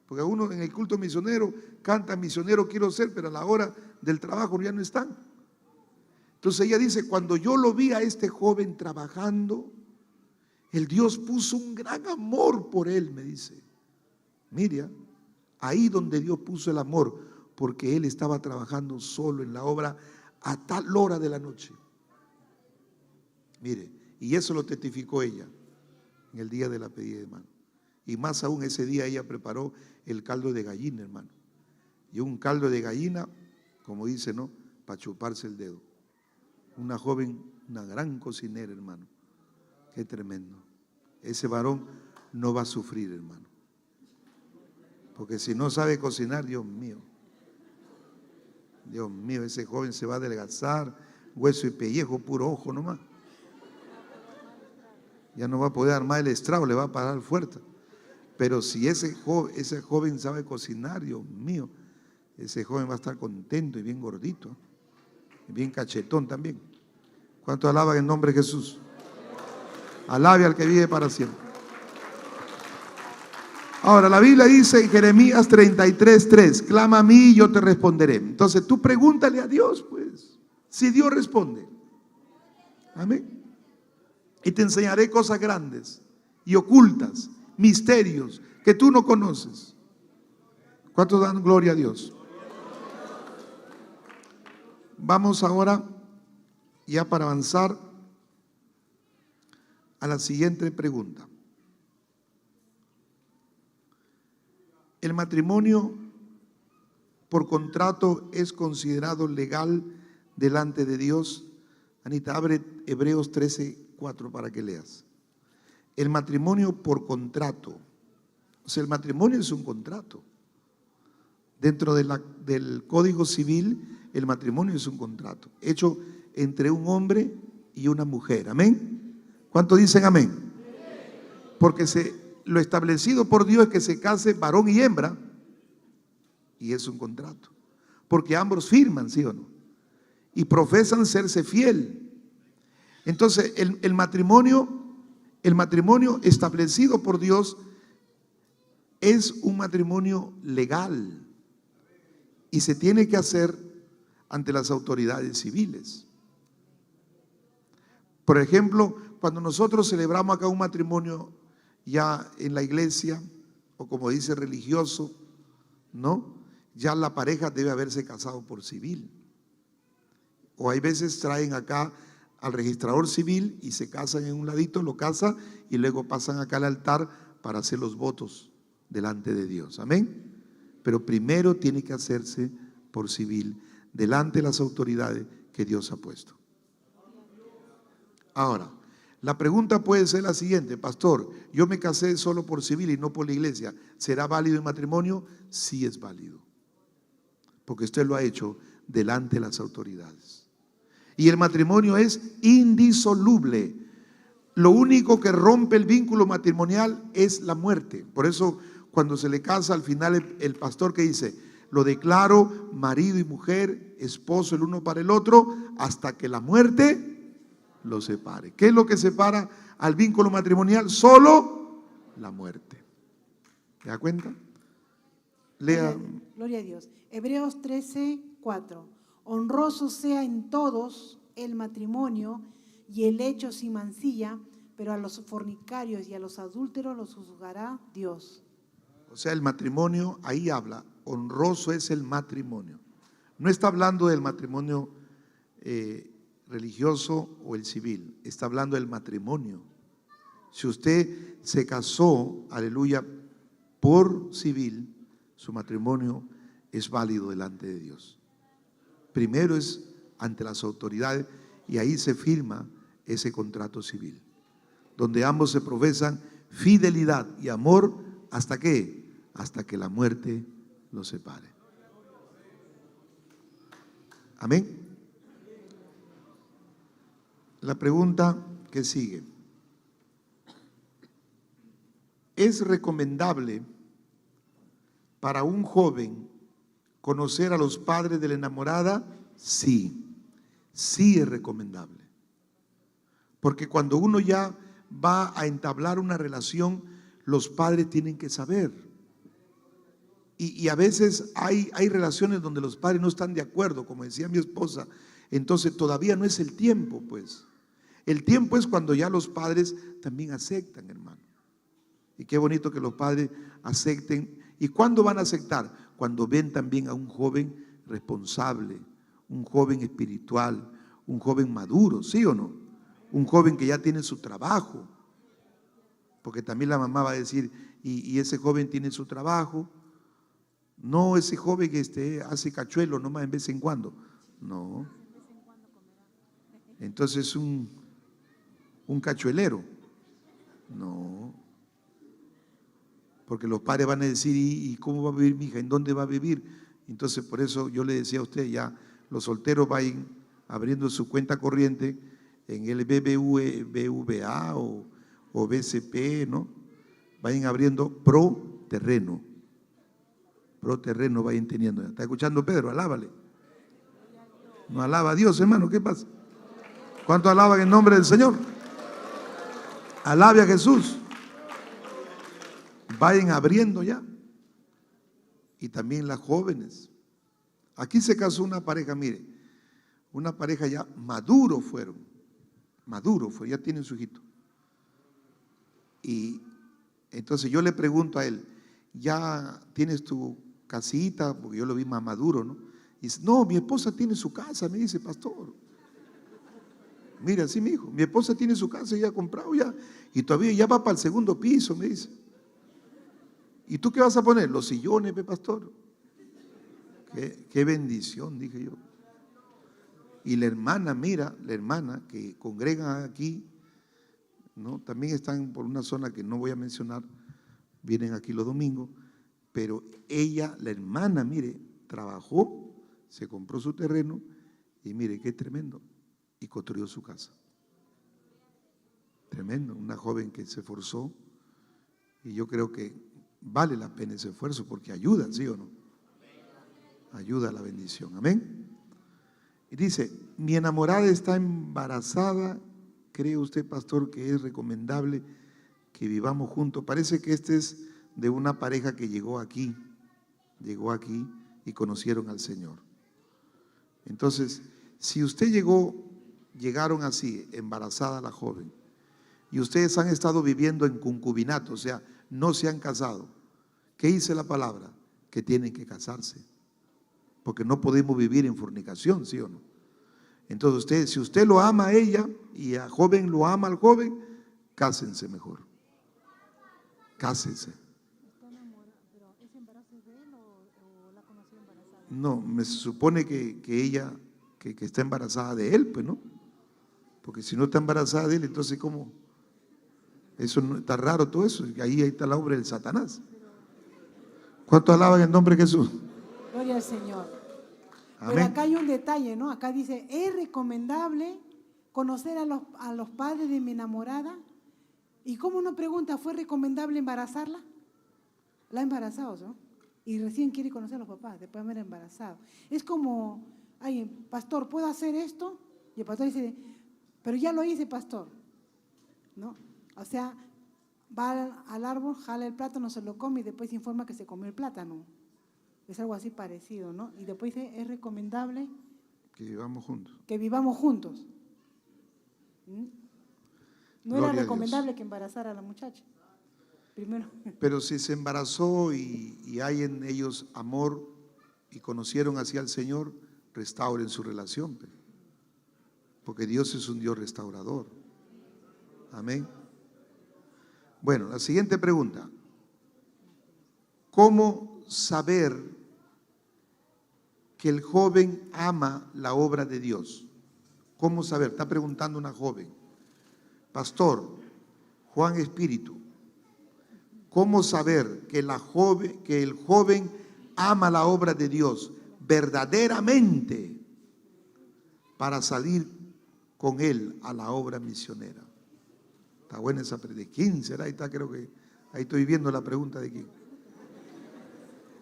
Porque uno en el culto misionero canta: misionero quiero ser, pero a la hora del trabajo ya no están. Entonces ella dice: cuando yo lo vi a este joven trabajando, el Dios puso un gran amor por él, me dice. Mira, ahí donde Dios puso el amor, porque él estaba trabajando solo en la obra a tal hora de la noche. Mire, y eso lo testificó ella en el día de la pedida de mano. Y más aún, ese día ella preparó el caldo de gallina, hermano. Y un caldo de gallina, como dice, ¿no?, para chuparse el dedo. Una joven, una gran cocinera, hermano. Qué tremendo. Ese varón no va a sufrir, hermano. Porque si no sabe cocinar, Dios mío, ese joven se va a adelgazar, hueso y pellejo, puro ojo nomás. Ya no va a poder armar el estrado, le va a parar fuerte. Pero si ese joven sabe cocinar, Dios mío, ese joven va a estar contento y bien gordito, y bien cachetón también. ¿Cuánto alaban en nombre de Jesús? Alabe al que vive para siempre. Ahora, la Biblia dice en Jeremías 33:3, clama a mí y yo te responderé. Entonces tú pregúntale a Dios, pues, si Dios responde. Amén. Y te enseñaré cosas grandes y ocultas, misterios que tú no conoces. ¿Cuántos dan gloria a Dios? Vamos ahora, ya para avanzar, a la siguiente pregunta. ¿El matrimonio por contrato es considerado legal delante de Dios? Anita, abre Hebreos 13:4 para que leas. El matrimonio por contrato. O sea, el matrimonio es un contrato. Dentro del Código Civil, el matrimonio es un contrato hecho entre un hombre y una mujer. ¿Amén? ¿Cuántos dicen amén? Porque lo establecido por Dios es que se case varón y hembra, y es un contrato. Porque ambos firman, ¿sí o no? Y profesan serse fiel. Entonces, el matrimonio establecido por Dios es un matrimonio legal y se tiene que hacer ante las autoridades civiles. Por ejemplo, cuando nosotros celebramos acá un matrimonio ya en la iglesia, o como dice religioso, ¿no?, ya la pareja debe haberse casado por civil. O hay veces traen acá al registrador civil y se casan en un ladito, lo casan y luego pasan acá al altar para hacer los votos delante de Dios. Amén. Pero primero tiene que hacerse por civil, delante de las autoridades que Dios ha puesto. Ahora, la pregunta puede ser la siguiente: pastor, yo me casé solo por civil y no por la iglesia, ¿será válido el matrimonio? Sí es válido, porque usted lo ha hecho delante de las autoridades. Y el matrimonio es indisoluble. Lo único que rompe el vínculo matrimonial es la muerte. Por eso cuando se le casa, al final el pastor que dice: lo declaro marido y mujer, esposo el uno para el otro, hasta que la muerte los separe. ¿Qué es lo que separa al vínculo matrimonial? Solo la muerte. ¿Se da cuenta? Lea. Gloria a Dios. Hebreos 13:4. Honroso sea en todos el matrimonio y el hecho sin mancilla, pero a los fornicarios y a los adúlteros los juzgará Dios. O sea, el matrimonio, ahí habla, honroso es el matrimonio. No está hablando del matrimonio religioso o el civil, está hablando del matrimonio. Si usted se casó, aleluya, por civil, su matrimonio es válido delante de Dios. Primero es ante las autoridades y ahí se firma ese contrato civil, donde ambos se profesan fidelidad y amor. ¿Hasta qué? Hasta que la muerte los separe. Amén. La pregunta que sigue: ¿es recomendable para un joven conocer a los padres de la enamorada? Sí, sí es recomendable. Porque cuando uno ya va a entablar una relación, los padres tienen que saber. Y a veces hay relaciones donde los padres no están de acuerdo, como decía mi esposa. Entonces todavía no es el tiempo, pues. El tiempo es cuando ya los padres también aceptan, hermano. Y qué bonito que los padres acepten. ¿Y cuándo van a aceptar? Cuando ven también a un joven responsable, un joven espiritual, un joven maduro, ¿sí o no? Un joven que ya tiene su trabajo. Porque también la mamá va a decir: y ese joven tiene su trabajo. No, ese joven que hace cachuelo nomás en vez en cuando. No. Entonces es un cachuelero. No. Porque los padres van a decir: ¿y cómo va a vivir mi hija? ¿En dónde va a vivir? Entonces por eso yo le decía a usted, ya los solteros vayan abriendo su cuenta corriente en el BBVA o BCP, ¿no? Vayan abriendo pro terreno. Pro terreno vayan teniendo. ¿Está escuchando, Pedro? Alábale. No alaba a Dios, hermano. ¿Qué pasa? ¿Cuánto alaban en nombre del Señor? Alabe a Jesús. Vayan abriendo ya. Y también las jóvenes. Aquí se casó una pareja, mire, una pareja ya maduro fueron, ya tienen su hijito. Y entonces yo le pregunto a él: ¿ya tienes tu casita? Porque yo lo vi más maduro, ¿no? Y dice: no, mi esposa tiene su casa, me dice, pastor. Mira, sí, mi hijo, mi esposa tiene su casa, ya ha comprado ya, y todavía ya va para el segundo piso, me dice. ¿Y tú qué vas a poner? Los sillones, pastor. Qué bendición, dije yo. Y la hermana, mira, la hermana que congrega aquí, ¿no? También están por una zona que no voy a mencionar, vienen aquí los domingos, pero ella, la hermana, mire, trabajó, se compró su terreno y mire, qué tremendo, y construyó su casa. Tremendo, una joven que se esforzó, y yo creo que vale la pena ese esfuerzo porque ayuda, ¿sí o no? Ayuda a la bendición, amén. Y dice: mi enamorada está embarazada. ¿Cree usted, pastor, que es recomendable que vivamos juntos? Parece que este es de una pareja que llegó aquí y conocieron al Señor. Entonces, si usted llegaron así, embarazada la joven, y ustedes han estado viviendo en concubinato, o sea, no se han casado, ¿qué dice la palabra? Que tienen que casarse, porque no podemos vivir en fornicación, ¿sí o no? Entonces si usted lo ama a ella y a joven lo ama al joven, cásense mejor. Cásense. ¿Ese embarazo es de él o la conoció embarazada? No, me supone que ella que está embarazada de él, pues, ¿no? Porque si no está embarazada de él, entonces ¿cómo? Eso no, está raro todo eso. Ahí está la obra del Satanás. ¿Cuántos alaban el nombre de Jesús? Gloria al Señor. Pero Amén. acá hay un detalle, ¿no? Acá dice, ¿es recomendable conocer a los padres de mi enamorada? ¿Y cómo no pregunta, fue recomendable embarazarla? La ha embarazado, ¿no? Y recién quiere conocer a los papás, después de haber embarazado. Es como, ay, pastor, ¿puedo hacer esto? Y el pastor dice, pero ya lo hice, pastor, ¿no? O sea, va al árbol, jala el plátano, se lo come y después se informa que se comió el plátano. Es algo así parecido, ¿no? Y después dice, es recomendable Que vivamos juntos. que vivamos juntos. ¿Mm? No Gloria a era Dios. recomendable que embarazara a la muchacha. Primero. Pero si se embarazó y hay en ellos amor y conocieron así al Señor, restauren su relación. Porque Dios es un Dios restaurador. Amén. Bueno, la siguiente pregunta. ¿Cómo saber que el joven ama la obra de Dios? ¿Cómo saber? Está preguntando una joven. Pastor Juan Espíritu, ¿cómo saber que el joven ama la obra de Dios verdaderamente para salir con él a la obra misionera? Está buena esa pregunta. ¿De quién será? Ahí está, creo que ahí estoy viendo la pregunta de quién.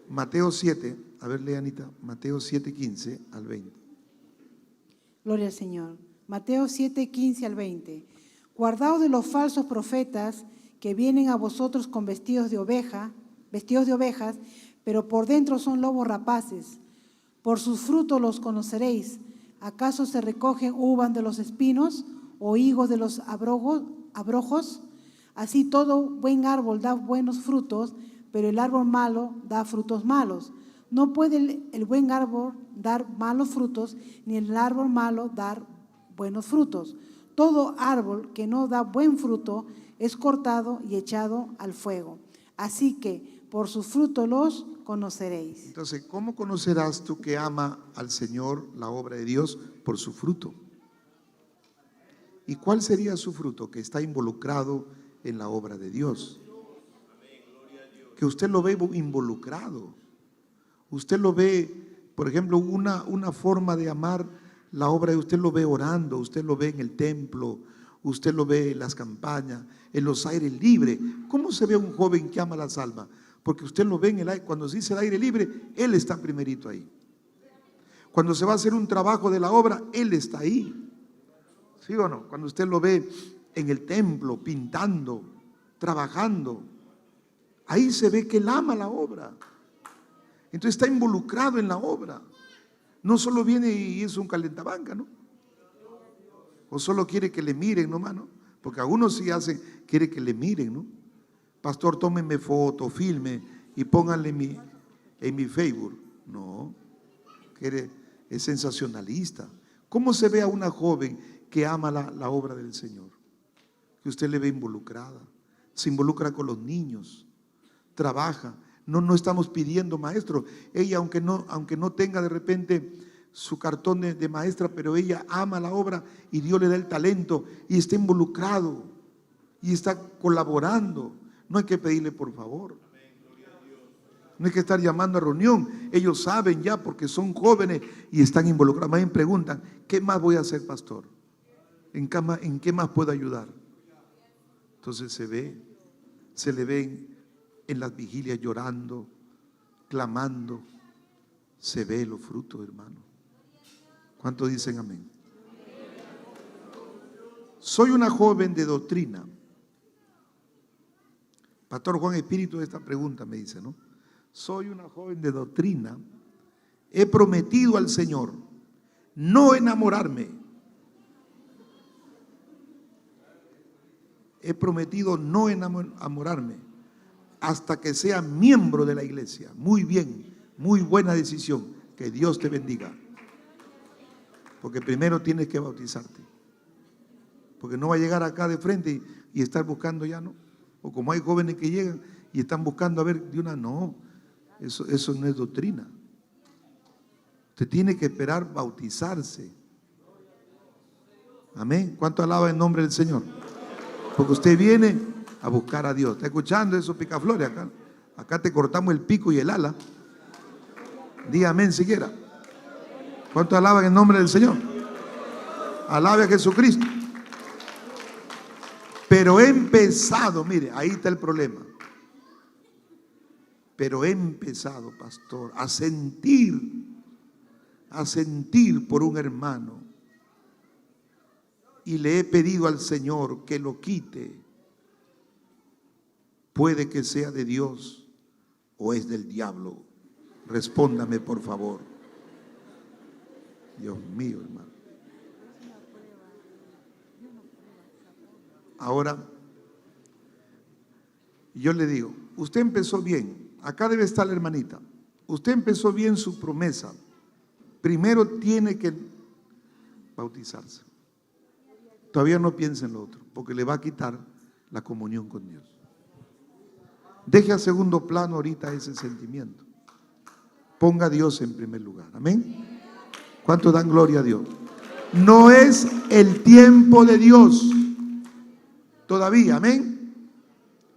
Mateo 7, a ver, lea Anita, Mateo 7, 15 al 20. Gloria al Señor. Mateo 7, 15 al 20. Guardaos de los falsos profetas que vienen a vosotros con vestidos de ovejas, pero por dentro son lobos rapaces. Por sus frutos los conoceréis. ¿Acaso se recogen uvas de los espinos o higos de los abrojos? Así todo buen árbol da buenos frutos, pero el árbol malo da frutos malos. No puede el buen árbol dar malos frutos, ni el árbol malo dar buenos frutos. Todo árbol que no da buen fruto es cortado y echado al fuego. Así que por sus frutos los conoceréis. Entonces, ¿cómo conocerás tú que ama al Señor la obra de Dios? Por su fruto. ¿Y cuál sería su fruto? Que está involucrado en la obra de Dios. Que usted lo ve involucrado. Usted lo ve, por ejemplo, una forma de amar la obra, usted lo ve orando, usted lo ve en el templo, usted lo ve en las campañas, en los aires libres. ¿Cómo se ve un joven que ama las almas? Porque usted lo ve en el aire, cuando se dice el aire libre, él está primerito ahí. Cuando se va a hacer un trabajo de la obra, él está ahí. ¿Sí o no? Cuando usted lo ve en el templo, pintando, trabajando, ahí se ve que él ama la obra. Entonces está involucrado en la obra. No solo viene y es un calentabanca, ¿no? O solo quiere que le miren nomás, ¿no? Porque algunos sí hacen, quiere que le miren, ¿no? Pastor, tómenme foto, filme y pónganle en mi Facebook. No, es sensacionalista. ¿Cómo se ve a una joven que ama la obra del Señor? Que usted le ve involucrada, se involucra con los niños, trabaja. No estamos pidiendo maestro. Ella, aunque no tenga de repente su cartón de maestra, pero ella ama la obra y Dios le da el talento y está involucrado y está colaborando. No hay que pedirle por favor. No hay que estar llamando a reunión. Ellos saben ya porque son jóvenes y están involucrados. Más bien preguntan, ¿qué más voy a hacer, pastor? ¿En qué más puedo ayudar? Entonces se le ve en las vigilias llorando, clamando. Se ve los frutos, hermano. ¿Cuántos dicen amén? Soy una joven de doctrina. Pastor Juan Espíritu, esta pregunta me dice, ¿no? Soy una joven de doctrina. He prometido al Señor no enamorarme. He prometido no enamorarme hasta que sea miembro de la iglesia. Muy bien, muy buena decisión. Que Dios te bendiga. Porque primero tienes que bautizarte. Porque no va a llegar acá de frente y estar buscando ya, ¿no? O como hay jóvenes que llegan y están buscando a ver de una, no, eso no es doctrina. Usted tiene que esperar bautizarse. Amén. ¿Cuánto alaba el nombre del Señor? Porque usted viene a buscar a Dios. ¿Está escuchando eso, picaflores? Acá te cortamos el pico y el ala. Diga amén siquiera. ¿Cuánto alaban el nombre del Señor? Alabe a Jesucristo. Pero he empezado, mire, ahí está el problema. Pero he empezado, pastor, a sentir por un hermano. Y le he pedido al Señor que lo quite. Puede que sea de Dios o es del diablo. Respóndame, por favor. Dios mío, hermano. Ahora, yo le digo, usted empezó bien. Acá debe estar la hermanita. Usted empezó bien su promesa. Primero tiene que bautizarse. Todavía no piense en lo otro, porque le va a quitar la comunión con Dios. Deje a segundo plano ahorita ese sentimiento. Ponga a Dios en primer lugar. Amén. ¿Cuánto dan gloria a Dios? No es el tiempo de Dios todavía. Amén.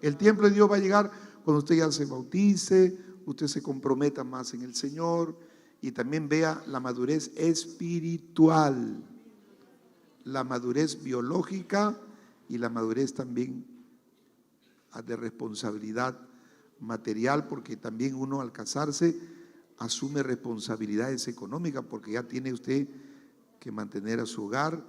El tiempo de Dios va a llegar cuando usted ya se bautice, usted se comprometa más en el Señor y también vea la madurez espiritual, la madurez biológica y la madurez también de responsabilidad material, porque también uno al casarse asume responsabilidades económicas, porque ya tiene usted que mantener a su hogar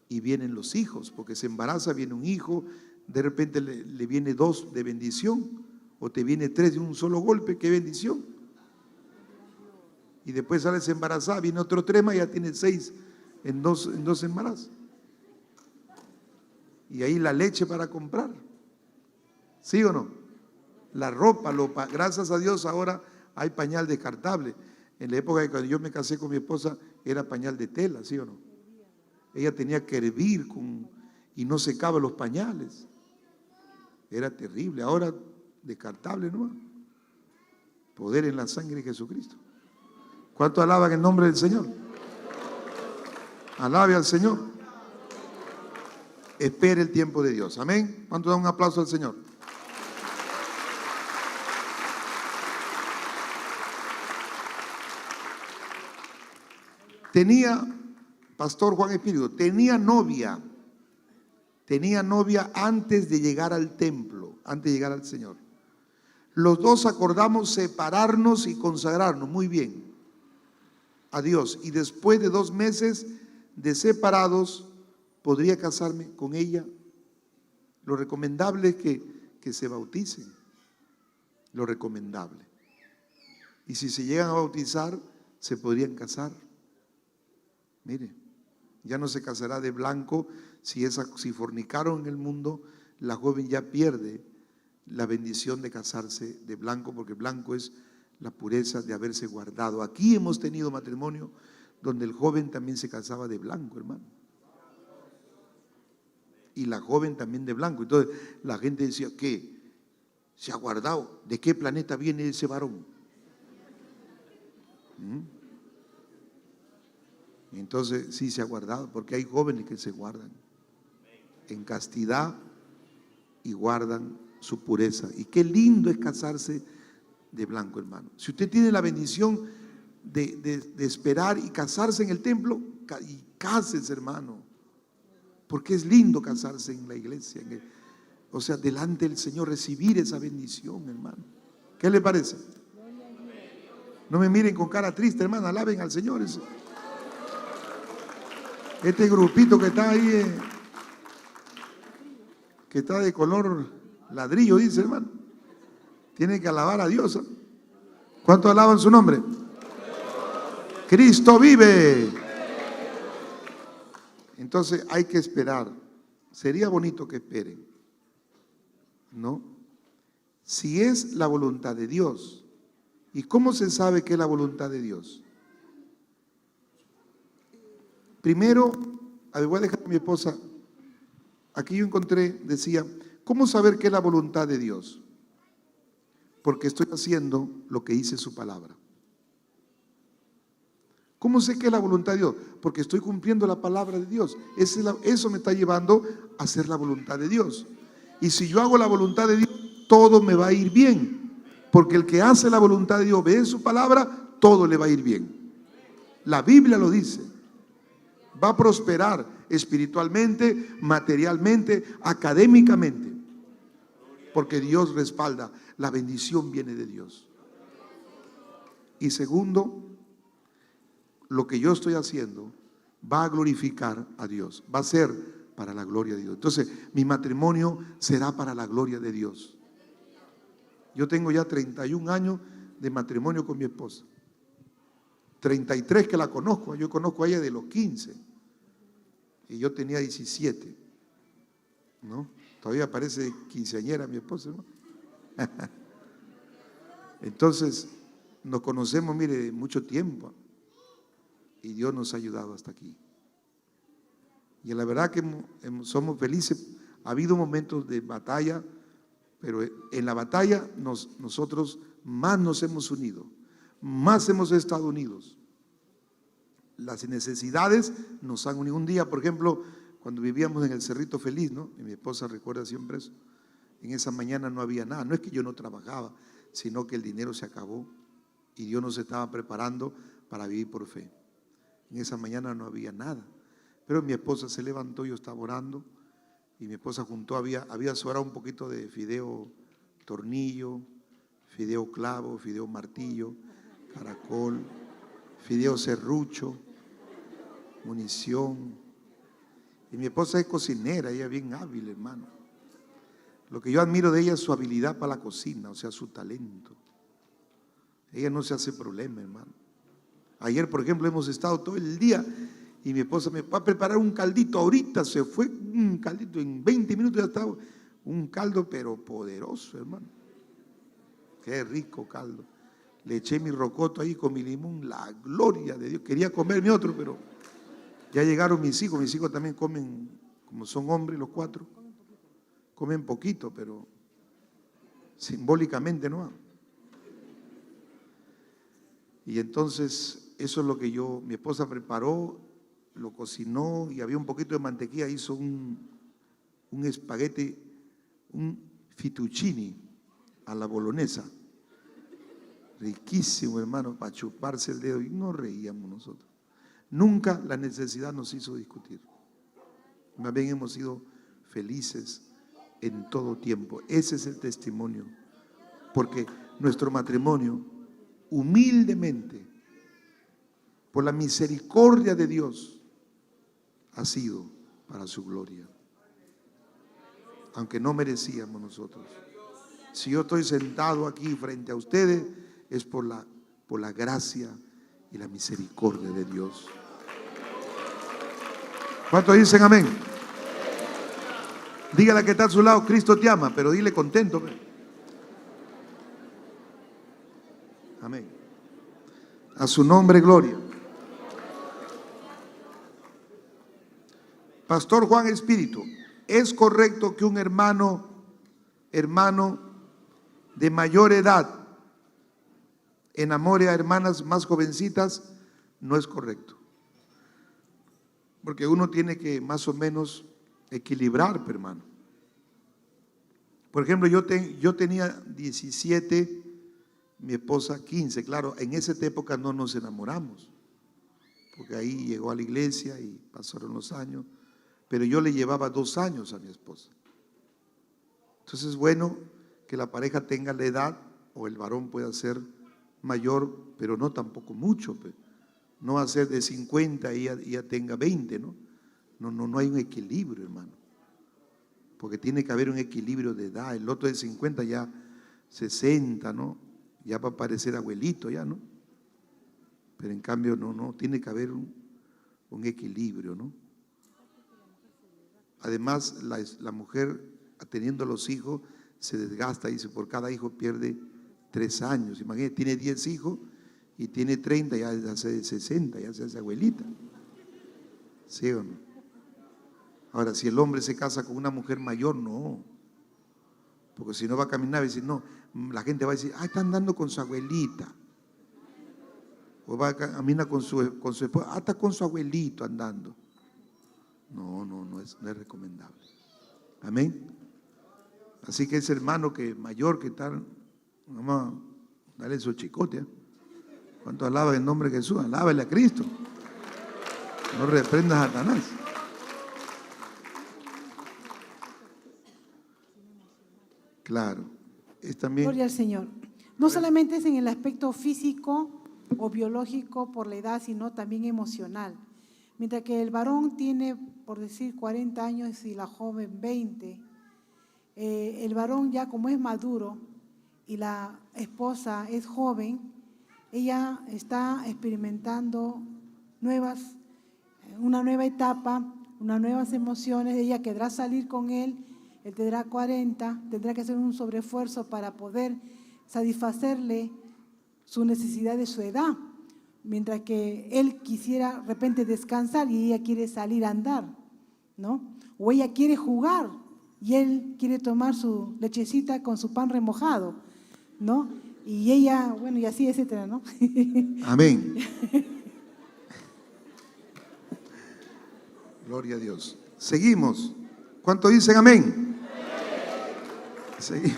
y vienen los hijos, porque se embaraza, viene un hijo, de repente le viene 2 de bendición o te viene 3 de un solo golpe, qué bendición. Y después sales embarazada, viene otro 3 más, ya tiene 6 en dos embarazos. Y ahí la leche para comprar. ¿Sí o no? La ropa, gracias a Dios ahora hay pañal descartable. En la época de cuando yo me casé con mi esposa era pañal de tela, ¿sí o no? Ella tenía que hervir y no secaba los pañales. Era terrible. Ahora descartable, ¿no? Poder en la sangre de Jesucristo. ¿Cuánto alaban el nombre del Señor? Alabe al Señor. Espere el tiempo de Dios. Amén. ¿Cuánto da un aplauso al Señor? Tenía, Pastor Juan Espíritu, tenía novia antes de llegar al templo, antes de llegar al Señor. Los dos acordamos separarnos y consagrarnos, muy bien, a Dios. Y después de 2 meses de separados, ¿podría casarme con ella? Lo recomendable es que se bauticen, lo recomendable. Y si se llegan a bautizar, se podrían casar. Mire, ya no se casará de blanco. Si fornicaron en el mundo, la joven ya pierde la bendición de casarse de blanco, porque blanco es la pureza de haberse guardado. Aquí hemos tenido matrimonio donde el joven también se casaba de blanco, hermano. Y la joven también de blanco. Entonces la gente decía, ¿qué? ¿Se ha guardado? ¿De qué planeta viene ese varón? Entonces sí se ha guardado, porque hay jóvenes que se guardan en castidad y guardan su pureza. Y qué lindo es casarse de blanco, hermano. Si usted tiene la bendición de esperar y casarse en el templo, y cásese, hermano, porque es lindo casarse en la iglesia, o sea, delante del Señor, recibir esa bendición, hermano. ¿Qué le parece? No me miren con cara triste, hermano, alaben al Señor. Este grupito que está ahí, que está de color ladrillo, dice, hermano, tiene que alabar a Dios. ¿Cuánto alaban su nombre? Cristo vive. Entonces hay que esperar. Sería bonito que esperen, ¿no? Si es la voluntad de Dios. ¿Y cómo se sabe que es la voluntad de Dios? Primero, voy a dejar a mi esposa. Aquí yo encontré, decía, ¿cómo saber qué es la voluntad de Dios? Porque estoy haciendo lo que dice su palabra. ¿Cómo sé que es la voluntad de Dios? Porque estoy cumpliendo la palabra de Dios. Eso me está llevando a hacer la voluntad de Dios. Y si yo hago la voluntad de Dios, todo me va a ir bien. Porque el que hace la voluntad de Dios, ve su palabra, todo le va a ir bien. La Biblia lo dice. Va a prosperar espiritualmente, materialmente, académicamente. Porque Dios respalda. La bendición viene de Dios. Y segundo, lo que yo estoy haciendo va a glorificar a Dios, va a ser para la gloria de Dios. Entonces, mi matrimonio será para la gloria de Dios. Yo tengo ya 31 años de matrimonio con mi esposa. 33 que la conozco, yo conozco a ella de los 15 y yo tenía 17, ¿no? Todavía parece quinceañera mi esposa, ¿no? Entonces, nos conocemos, mire, mucho tiempo. Y Dios nos ha ayudado hasta aquí. Y la verdad que somos felices. Ha habido momentos de batalla, pero en la batalla nosotros más nos hemos unido, más hemos estado unidos. Las necesidades nos han unido. Un día, por ejemplo, cuando vivíamos en el Cerrito Feliz, ¿no? Y mi esposa recuerda siempre eso. En esa mañana no había nada. No es que yo no trabajaba, sino que el dinero se acabó y Dios nos estaba preparando para vivir por fe. En esa mañana no había nada, pero mi esposa se levantó, yo estaba orando y mi esposa juntó, había sobrado un poquito de fideo tornillo, fideo clavo, fideo martillo, caracol, fideo serrucho, munición. Y mi esposa es cocinera, ella es bien hábil, hermano. Lo que yo admiro de ella es su habilidad para la cocina, o sea, su talento. Ella no se hace problema, hermano. Ayer, por ejemplo, hemos estado todo el día y mi esposa me va a preparar un caldito. Ahorita se fue un caldito, en 20 minutos ya estaba un caldo, pero poderoso, hermano. Qué rico caldo. Le eché mi rocoto ahí con mi limón, la gloria de Dios. Quería comerme otro, pero ya llegaron mis hijos. Mis hijos también comen, como son hombres los 4, comen poquito, pero simbólicamente, ¿no? Y entonces, eso es lo que mi esposa preparó, lo cocinó y había un poquito de mantequilla, hizo un espagueti, un fettuccine a la bolognesa. Riquísimo, hermano, para chuparse el dedo. Y no reíamos nosotros. Nunca la necesidad nos hizo discutir. Más bien hemos sido felices en todo tiempo. Ese es el testimonio. Porque nuestro matrimonio, humildemente, por la misericordia de Dios, ha sido para su gloria. Aunque no merecíamos nosotros. Si yo estoy sentado aquí frente a ustedes, es por la gracia y la misericordia de Dios. ¿Cuántos dicen amén? Dígale que está a su lado, Cristo te ama, pero dile contento. Amén. A su nombre, gloria. Pastor Juan Espíritu, ¿es correcto que un hermano de mayor edad enamore a hermanas más jovencitas? No es correcto. Porque uno tiene que más o menos equilibrar, hermano. Por ejemplo, yo tenía 17, mi esposa 15. Claro, en esa época no nos enamoramos, porque ahí llegó a la iglesia y pasaron los años, pero yo le llevaba 2 años a mi esposa. Entonces es bueno que la pareja tenga la edad, o el varón pueda ser mayor, pero no tampoco mucho, pues. No hacer de 50 y ya tenga 20, ¿no? No hay un equilibrio, hermano. Porque tiene que haber un equilibrio de edad. El otro de 50 ya 60, ¿no? Ya va a parecer abuelito ya, ¿no? Pero en cambio no, tiene que haber un equilibrio, ¿no? Además, la mujer, teniendo los hijos, se desgasta, dice, por cada hijo pierde 3 años. Imagínate, tiene 10 hijos y tiene 30, ya hace 60, ya se hace abuelita. ¿Sí o no? Ahora, si el hombre se casa con una mujer mayor, no. Porque si no va a caminar y decir, no, la gente va a decir, ah, está andando con su abuelita. O va, camina con su esposa, hasta con su abuelito andando. No es recomendable. Amén. Así que ese hermano que mayor que tal, vamos a darle su chicote. ¿Cuánto alaba el nombre de Jesús? Alábale a Cristo. No reprendas a Satanás. Claro. Es también. Gloria al Señor. No solamente es en el aspecto físico o biológico por la edad, sino también emocional. Mientras que el varón tiene, por decir, 40 años y la joven 20, el varón ya como es maduro y la esposa es joven, ella está experimentando una nueva etapa, unas nuevas emociones. Ella querrá salir con él tendrá 40, tendrá que hacer un sobreesfuerzo para poder satisfacerle su necesidad de su edad, mientras que él quisiera de repente descansar y ella quiere salir a andar, ¿no? O ella quiere jugar y él quiere tomar su lechecita con su pan remojado, ¿no? Y ella, bueno, y así, etcétera, ¿no? Amén. Gloria a Dios. Seguimos. ¿Cuánto dicen amén? Seguimos.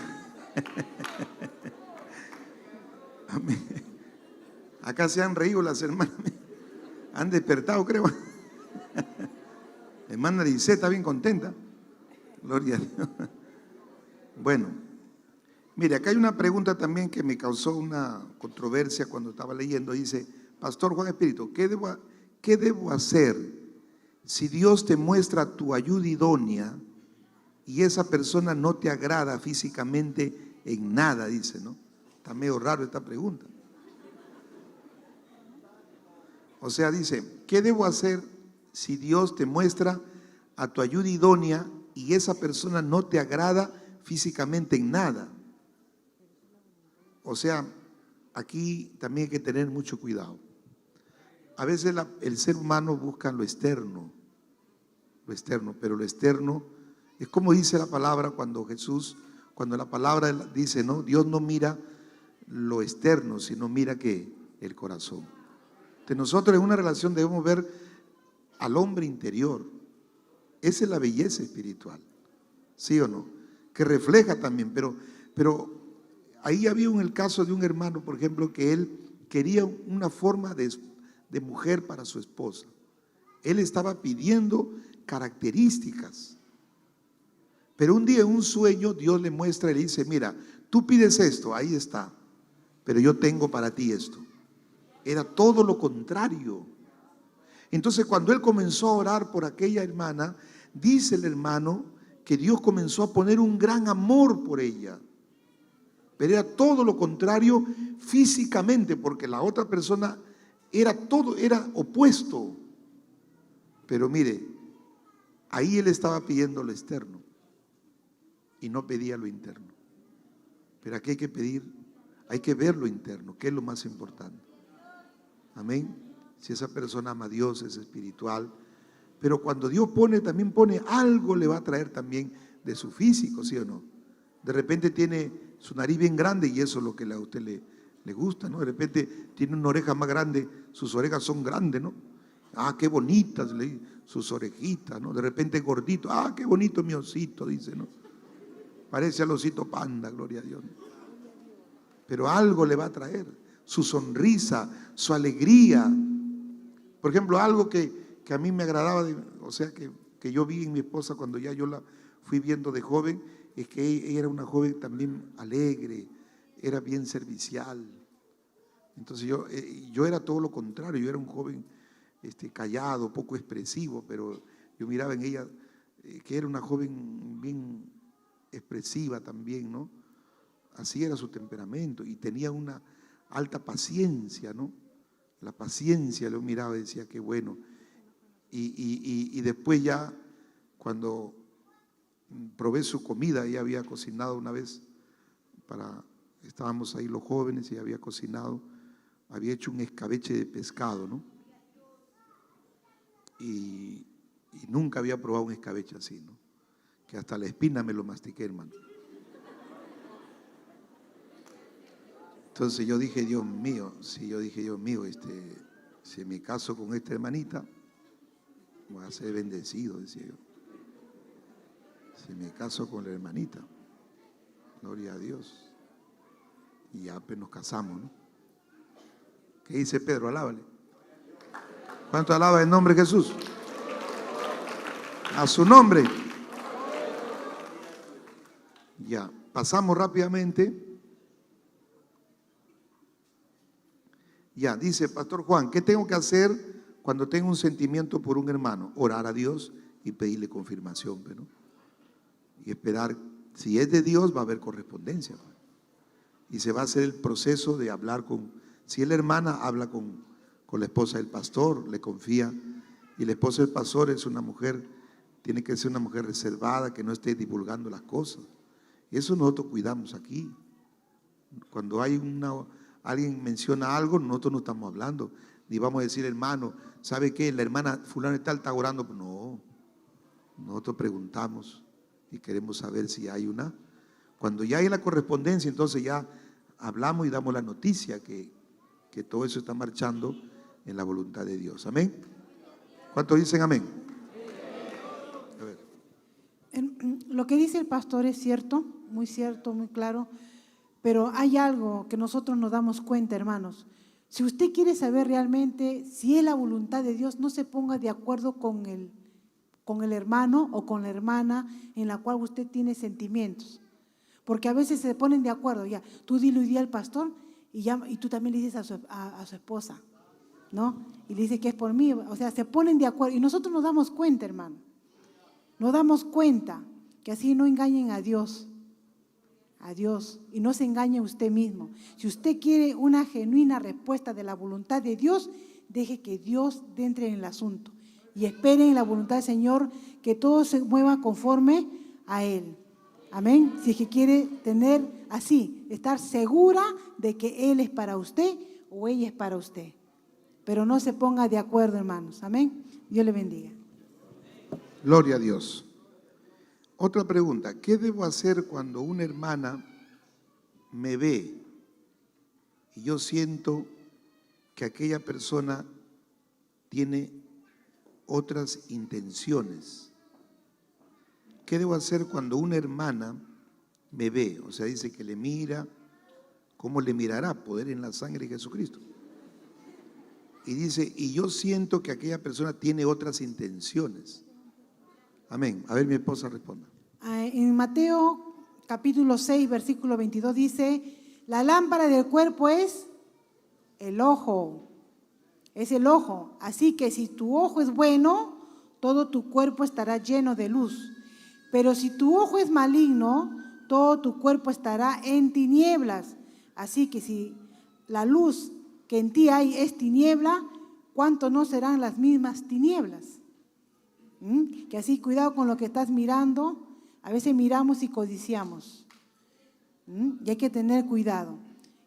Amén. Acá se han reído las hermanas. Han despertado, creo. Hermana Dice está bien contenta. Gloria a Dios. Bueno, mire, acá hay una pregunta también que me causó una controversia cuando estaba leyendo. Dice, Pastor Juan Espíritu, ¿qué debo hacer si Dios te muestra tu ayuda idónea y esa persona no te agrada físicamente en nada? Dice, ¿no? Está medio raro esta pregunta. O sea, dice, ¿qué debo hacer si Dios te muestra a tu ayuda idónea y esa persona no te agrada físicamente en nada? O sea, aquí también hay que tener mucho cuidado. A veces el ser humano busca lo externo, pero lo externo es como dice la palabra cuando la palabra dice, ¿no? Dios no mira lo externo, sino mira que el corazón. Entonces nosotros en una relación debemos ver al hombre interior. Esa es la belleza espiritual, ¿sí o no? Que refleja también, pero ahí había el caso de un hermano, por ejemplo, que él quería una forma de mujer para su esposa. Él estaba pidiendo características. Pero un día en un sueño Dios le muestra y le dice, mira, tú pides esto, ahí está, pero yo tengo para ti esto. Era todo lo contrario. Entonces cuando él comenzó a orar por aquella hermana, dice el hermano que Dios comenzó a poner un gran amor por ella. Pero era todo lo contrario físicamente, porque la otra persona era opuesto. Pero mire, ahí él estaba pidiendo lo externo y no pedía lo interno. Pero aquí hay que pedir, hay que ver lo interno, que es lo más importante. Amén. Si esa persona ama a Dios, es espiritual. Pero cuando Dios también pone algo, le va a traer también de su físico, ¿sí o no? De repente tiene su nariz bien grande y eso es lo que a usted le gusta, ¿no? De repente tiene una oreja más grande, sus orejas son grandes, ¿no? Ah, qué bonitas sus orejitas, ¿no? De repente gordito, ah, qué bonito mi osito, dice, ¿no? Parece al osito panda, gloria a Dios. Pero algo le va a traer, su sonrisa, su alegría. Por ejemplo, algo que a mí me agradaba, o sea, que yo vi en mi esposa cuando ya yo la fui viendo de joven, es que ella era una joven también alegre, era bien servicial. Entonces yo era todo lo contrario, yo era un joven callado, poco expresivo, pero yo miraba en ella que era una joven bien expresiva también, ¿no? Así era su temperamento y tenía una alta paciencia, ¿no? La paciencia lo miraba y decía, qué bueno. Y después ya, cuando probé su comida, ella había cocinado una vez, estábamos ahí los jóvenes y había cocinado, había hecho un escabeche de pescado, ¿no? Y nunca había probado un escabeche así, ¿no? Que hasta la espina me lo mastiqué, hermano. Entonces yo dije, Dios mío, si me caso con esta hermanita, voy a ser bendecido, decía yo. Si me caso con la hermanita, gloria a Dios. Y ya pues nos casamos, ¿no? ¿Qué dice Pedro? Alábale. ¿Cuánto alaba el nombre de Jesús? A su nombre. Ya, pasamos rápidamente. Ya, dice Pastor Juan, ¿qué tengo que hacer cuando tengo un sentimiento por un hermano? Orar a Dios y pedirle confirmación, ¿no? Y esperar, si es de Dios va a haber correspondencia, ¿no? Y se va a hacer el proceso de hablar si es la hermana, habla con la esposa del pastor, le confía, y la esposa del pastor es una mujer, tiene que ser una mujer reservada, que no esté divulgando las cosas. Y eso nosotros cuidamos aquí. Cuando hay alguien menciona algo, nosotros no estamos hablando, ni vamos a decir, hermano, ¿sabe qué? La hermana fulana tal está orando. No, nosotros preguntamos y queremos saber si hay una. Cuando ya hay la correspondencia, entonces ya hablamos y damos la noticia que todo eso está marchando en la voluntad de Dios. Amén. ¿Cuántos dicen amén? A ver. Lo que dice el pastor es cierto, muy claro, pero hay algo que nosotros nos damos cuenta, hermanos. Si usted quiere saber realmente si es la voluntad de Dios, no se ponga de acuerdo con el hermano o con la hermana en la cual usted tiene sentimientos. Porque a veces se ponen de acuerdo, ya, tú dile hoy día al pastor y tú también le dices a su esposa, ¿no? Y le dice que es por mí, o sea, se ponen de acuerdo. Y nosotros nos damos cuenta, hermano, nos damos cuenta que así no engañen a Dios, y no se engañe usted mismo. Si usted quiere una genuina respuesta de la voluntad de Dios, deje que Dios entre en el asunto y espere en la voluntad del Señor que todo se mueva conforme a Él. Amén. Si es que quiere tener así, estar segura de que Él es para usted o ella es para usted. Pero no se ponga de acuerdo, hermanos. Amén. Dios le bendiga. Gloria a Dios. Otra pregunta, ¿qué debo hacer cuando una hermana me ve y yo siento que aquella persona tiene otras intenciones? ¿Qué debo hacer cuando una hermana me ve? O sea, dice que le mira, ¿cómo le mirará? Poder en la sangre de Jesucristo. Y dice, y yo siento que aquella persona tiene otras intenciones. Amén. A ver, mi esposa responda. En Mateo capítulo 6, versículo 22 dice, la lámpara del cuerpo es el ojo. Es el ojo. Así que si tu ojo es bueno, todo tu cuerpo estará lleno de luz. Pero si tu ojo es maligno, todo tu cuerpo estará en tinieblas. Así que si la luz que en ti hay es tiniebla, ¿cuánto no serán las mismas tinieblas? Que así, cuidado con lo que estás mirando. A veces miramos y codiciamos. Y hay que tener cuidado.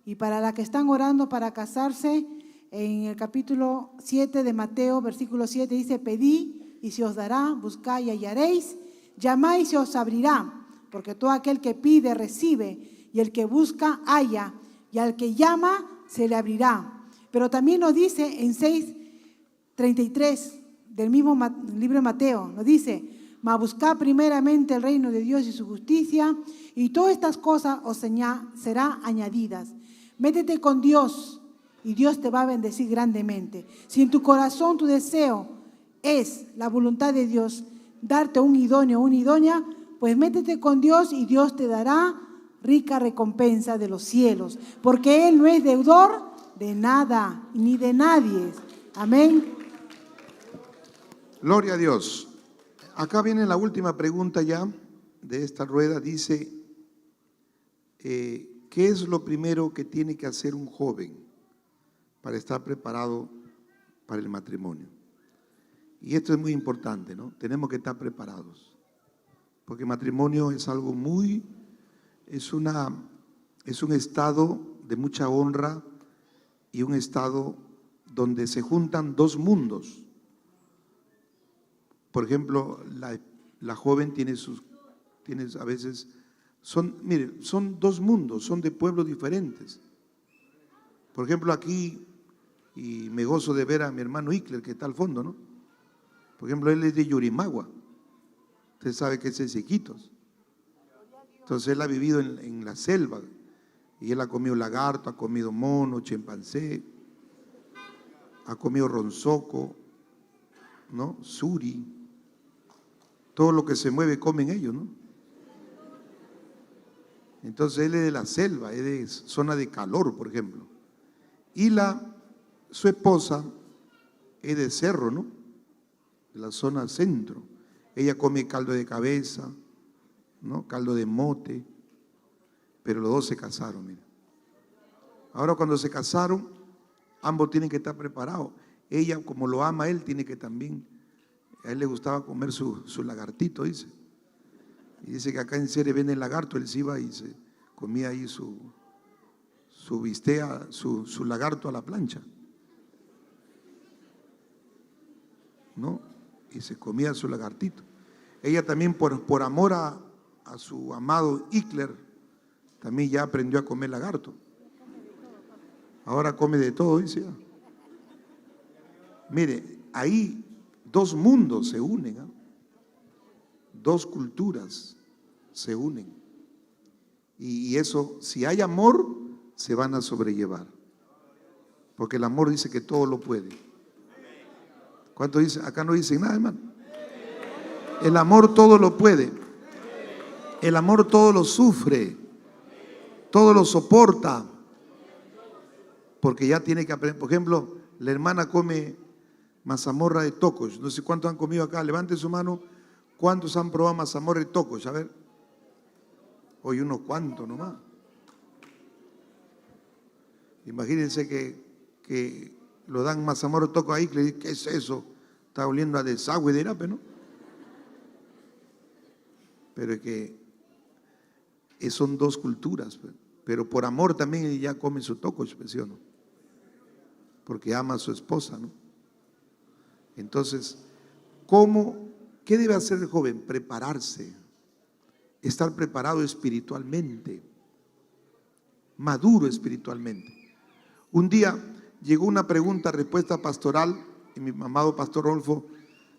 Y para las que están orando para casarse, en el capítulo 7 de Mateo, versículo 7, dice, pedid y se os dará, buscad y hallaréis, llamad y se os abrirá, porque todo aquel que pide recibe, y el que busca halla, y al que llama se le abrirá. Pero también nos dice en 6:33 del mismo libro de Mateo, nos dice, mas buscad primeramente el reino de Dios y su justicia, y todas estas cosas os serán añadidas. Métete con Dios y Dios te va a bendecir grandemente. Si en tu corazón tu deseo es la voluntad de Dios, darte un idóneo o una idónea, pues métete con Dios y Dios te dará rica recompensa de los cielos, porque Él no es deudor de nada ni de nadie. Amén. Gloria a Dios. Acá viene la última pregunta ya de esta rueda. Dice, ¿qué es lo primero que tiene que hacer un joven para estar preparado para el matrimonio? Y esto es muy importante, ¿no? Tenemos que estar preparados, porque el matrimonio es algo es un estado de mucha honra y un estado donde se juntan dos mundos. Por ejemplo, la joven tiene a veces, son dos mundos, son de pueblos diferentes. Por ejemplo, aquí, y me gozo de ver a mi hermano Ickler, que está al fondo, ¿no? Por ejemplo, él es de Yurimagua. Usted sabe que es de Iquitos. Entonces él ha vivido en la selva. Y él ha comido lagarto, ha comido mono, chimpancé, ha comido ronzoco, ¿no? Suri. Todo lo que se mueve comen ellos, ¿no? Entonces él es de la selva, es de zona de calor, por ejemplo. Y su esposa es de cerro, ¿no? De la zona centro. Ella come caldo de cabeza, ¿no? Caldo de mote. Pero los dos se casaron, mira. Ahora cuando se casaron, ambos tienen que estar preparados. Ella, como lo ama a él, tiene que también, a él le gustaba comer su lagartito, dice. Y dice que acá en Cere venden lagarto, él se iba y se comía ahí su bistea, su lagarto a la plancha, ¿no? Y se comía su lagartito. Ella también por amor a su amado Ickler, también ya aprendió a comer lagarto. Ahora come de todo, dice. Mire, ahí dos mundos se unen, ¿eh? Dos culturas se unen. Y eso, si hay amor, se van a sobrellevar. Porque el amor dice que todo lo puede. ¿Cuánto dice? Acá no dicen nada, hermano. El amor todo lo puede. El amor todo lo sufre. Todo lo soporta. Porque ya tiene que aprender. Por ejemplo, la hermana come mazamorra de tocos. No sé cuántos han comido acá. Levante su mano. ¿Cuántos han probado mazamorra de tocos? A ver. Hoy unos cuantos nomás. Imagínense que lo dan mazamorra de tocos ahí. Que le dicen, ¿qué es eso? Está oliendo a desagüe de Irape, ¿no? Pero es que son dos culturas. Pero por amor también ella come su toco, ¿sí o no? Porque ama a su esposa, ¿no? Entonces, ¿qué debe hacer el joven? Prepararse, estar preparado espiritualmente, maduro espiritualmente. Un día llegó una pregunta-respuesta pastoral y mi amado pastor Rodolfo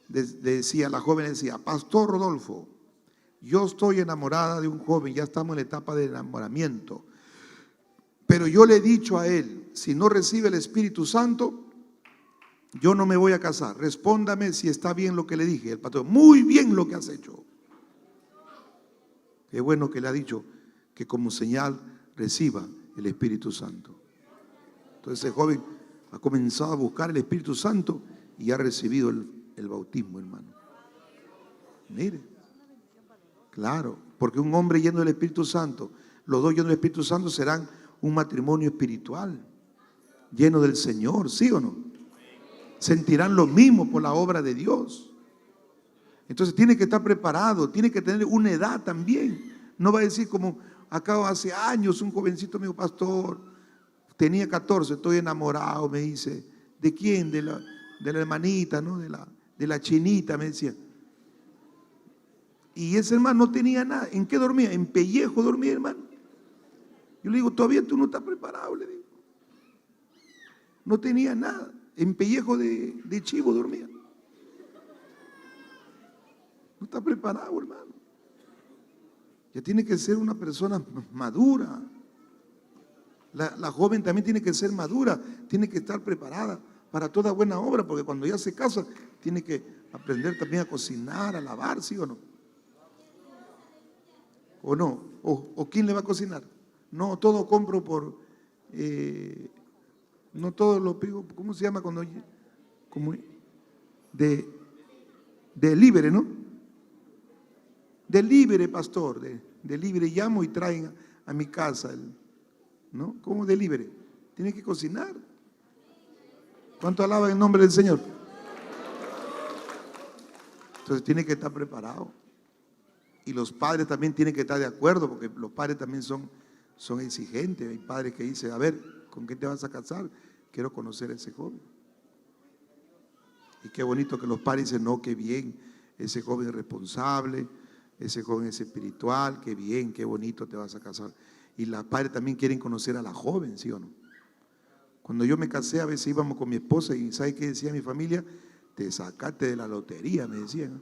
decía, la joven decía, Pastor Rodolfo, yo estoy enamorada de un joven, ya estamos en la etapa de enamoramiento. Pero yo le he dicho a él, si no recibe el Espíritu Santo, yo no me voy a casar. Respóndame si está bien lo que le dije. El pastor, muy bien lo que has hecho. Qué bueno que le ha dicho que como señal reciba el Espíritu Santo. Entonces ese joven ha comenzado a buscar el Espíritu Santo y ha recibido el bautismo, hermano. Mire, claro, porque un hombre lleno del Espíritu Santo, los dos llenos del Espíritu Santo serán un matrimonio espiritual, lleno del Señor, ¿sí o no? Sentirán lo mismo por la obra de Dios. Entonces tiene que estar preparado, tiene que tener una edad también. No va a decir como acá hace años un jovencito me dijo, pastor, tenía 14, estoy enamorado, me dice. ¿De quién? De la hermanita, ¿no? De la chinita, me decía. Y ese hermano no tenía nada. ¿En qué dormía? En pellejo dormía, hermano. Yo le digo, todavía tú no estás preparado, le digo. No tenía nada. En pellejo de chivo dormía. No está preparado, hermano. Ya tiene que ser una persona madura. La joven también tiene que ser madura, tiene que estar preparada para toda buena obra, porque cuando ya se casa, tiene que aprender también a cocinar, a lavar, ¿sí o no? ¿O no? ¿O quién le va a cocinar? No, todo compro no todo lo pido, ¿cómo se llama cuando? Como de libre, ¿no? De libre, pastor, de libre llamo y traen a mi casa, ¿no? ¿Cómo de libre? Tiene que cocinar. ¿Cuánto alaban el nombre del Señor? Entonces tiene que estar preparado. Y los padres también tienen que estar de acuerdo, porque los padres también son exigentes. Hay padres que dicen, a ver, ¿con qué te vas a casar? Quiero conocer a ese joven. Y qué bonito que los padres dicen, no, qué bien, ese joven es responsable, ese joven es espiritual, qué bien, qué bonito te vas a casar. Y los padres también quieren conocer a la joven, ¿sí o no? Cuando yo me casé, a veces íbamos con mi esposa y ¿sabe qué decía mi familia? Te sacaste de la lotería, me decían.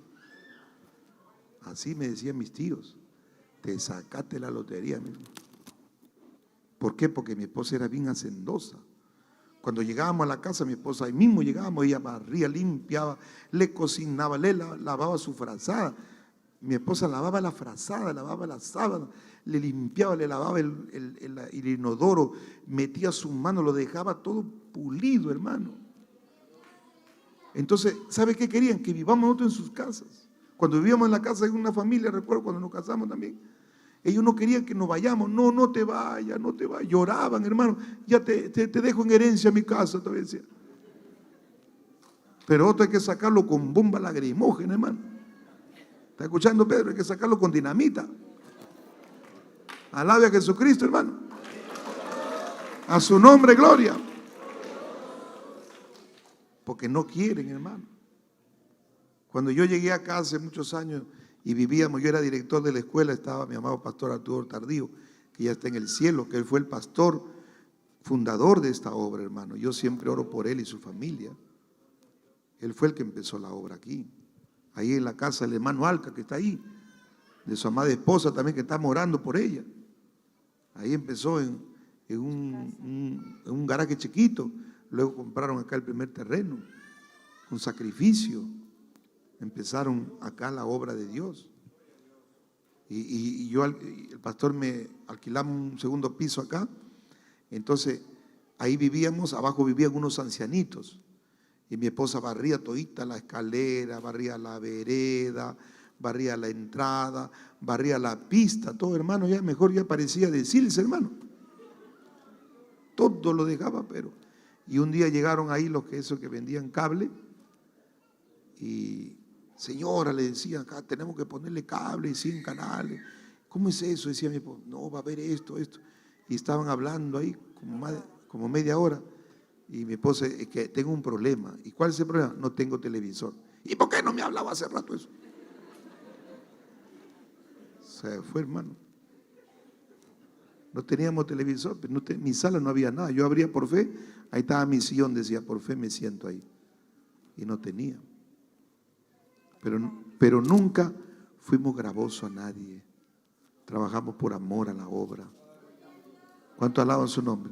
Así me decían mis tíos. Te sacaste de la lotería. ¿Por qué? Porque mi esposa era bien hacendosa. Cuando llegábamos a la casa, mi esposa, ahí mismo llegábamos, ella barría, limpiaba, le cocinaba, le lavaba su frazada. Mi esposa lavaba la frazada, lavaba la sábana, le limpiaba, le lavaba el inodoro, metía su mano, lo dejaba todo pulido, hermano. Entonces, ¿sabe qué querían? Que vivamos nosotros en sus casas. Cuando vivíamos en la casa de una familia, recuerdo cuando nos casamos también, ellos no querían que nos vayamos. No, no te vayas, no te vayas. Lloraban, hermano. Ya te dejo en herencia mi casa, todavía decía. Pero otro hay que sacarlo con bomba lacrimógena, hermano. ¿Está escuchando, Pedro? Hay que sacarlo con dinamita. Alabe a Jesucristo, hermano. A su nombre, gloria. Porque no quieren, hermano. Cuando yo llegué acá hace muchos años y vivíamos, yo era director de la escuela, estaba mi amado pastor Arturo Tardío, que ya está en el cielo, que él fue el pastor fundador de esta obra, hermano. Yo siempre oro por él y su familia. Él fue el que empezó la obra aquí. Ahí en la casa del hermano Alca, que está ahí, de su amada esposa también, que estamos orando por ella. Ahí empezó en un garaje chiquito, luego compraron acá el primer terreno, con sacrificio. Empezaron acá la obra de Dios. Y yo, el pastor me alquilamos un segundo piso acá. Entonces, ahí vivíamos, abajo vivían unos ancianitos. Y mi esposa barría todita la escalera, barría la vereda, barría la entrada, barría la pista, todo, hermano, ya mejor ya parecía decirse, hermano. Todo lo dejaba, pero. Y un día llegaron ahí los que vendían cable y señora, le decían, acá tenemos que ponerle cable y 100 canales. ¿Cómo es eso? Decía mi esposa, no, va a haber esto. Y estaban hablando ahí como media hora. Y mi esposa, es que tengo un problema. ¿Y cuál es el problema? No tengo televisor. ¿Y por qué no me hablaba hace rato eso? Se fue, hermano. No teníamos televisor, pero mi sala no había nada. Yo abría por fe, ahí estaba mi sillón, decía, por fe me siento ahí. Y no tenía. Pero nunca fuimos gravosos a nadie. Trabajamos por amor a la obra. ¿Cuánto alaban su nombre?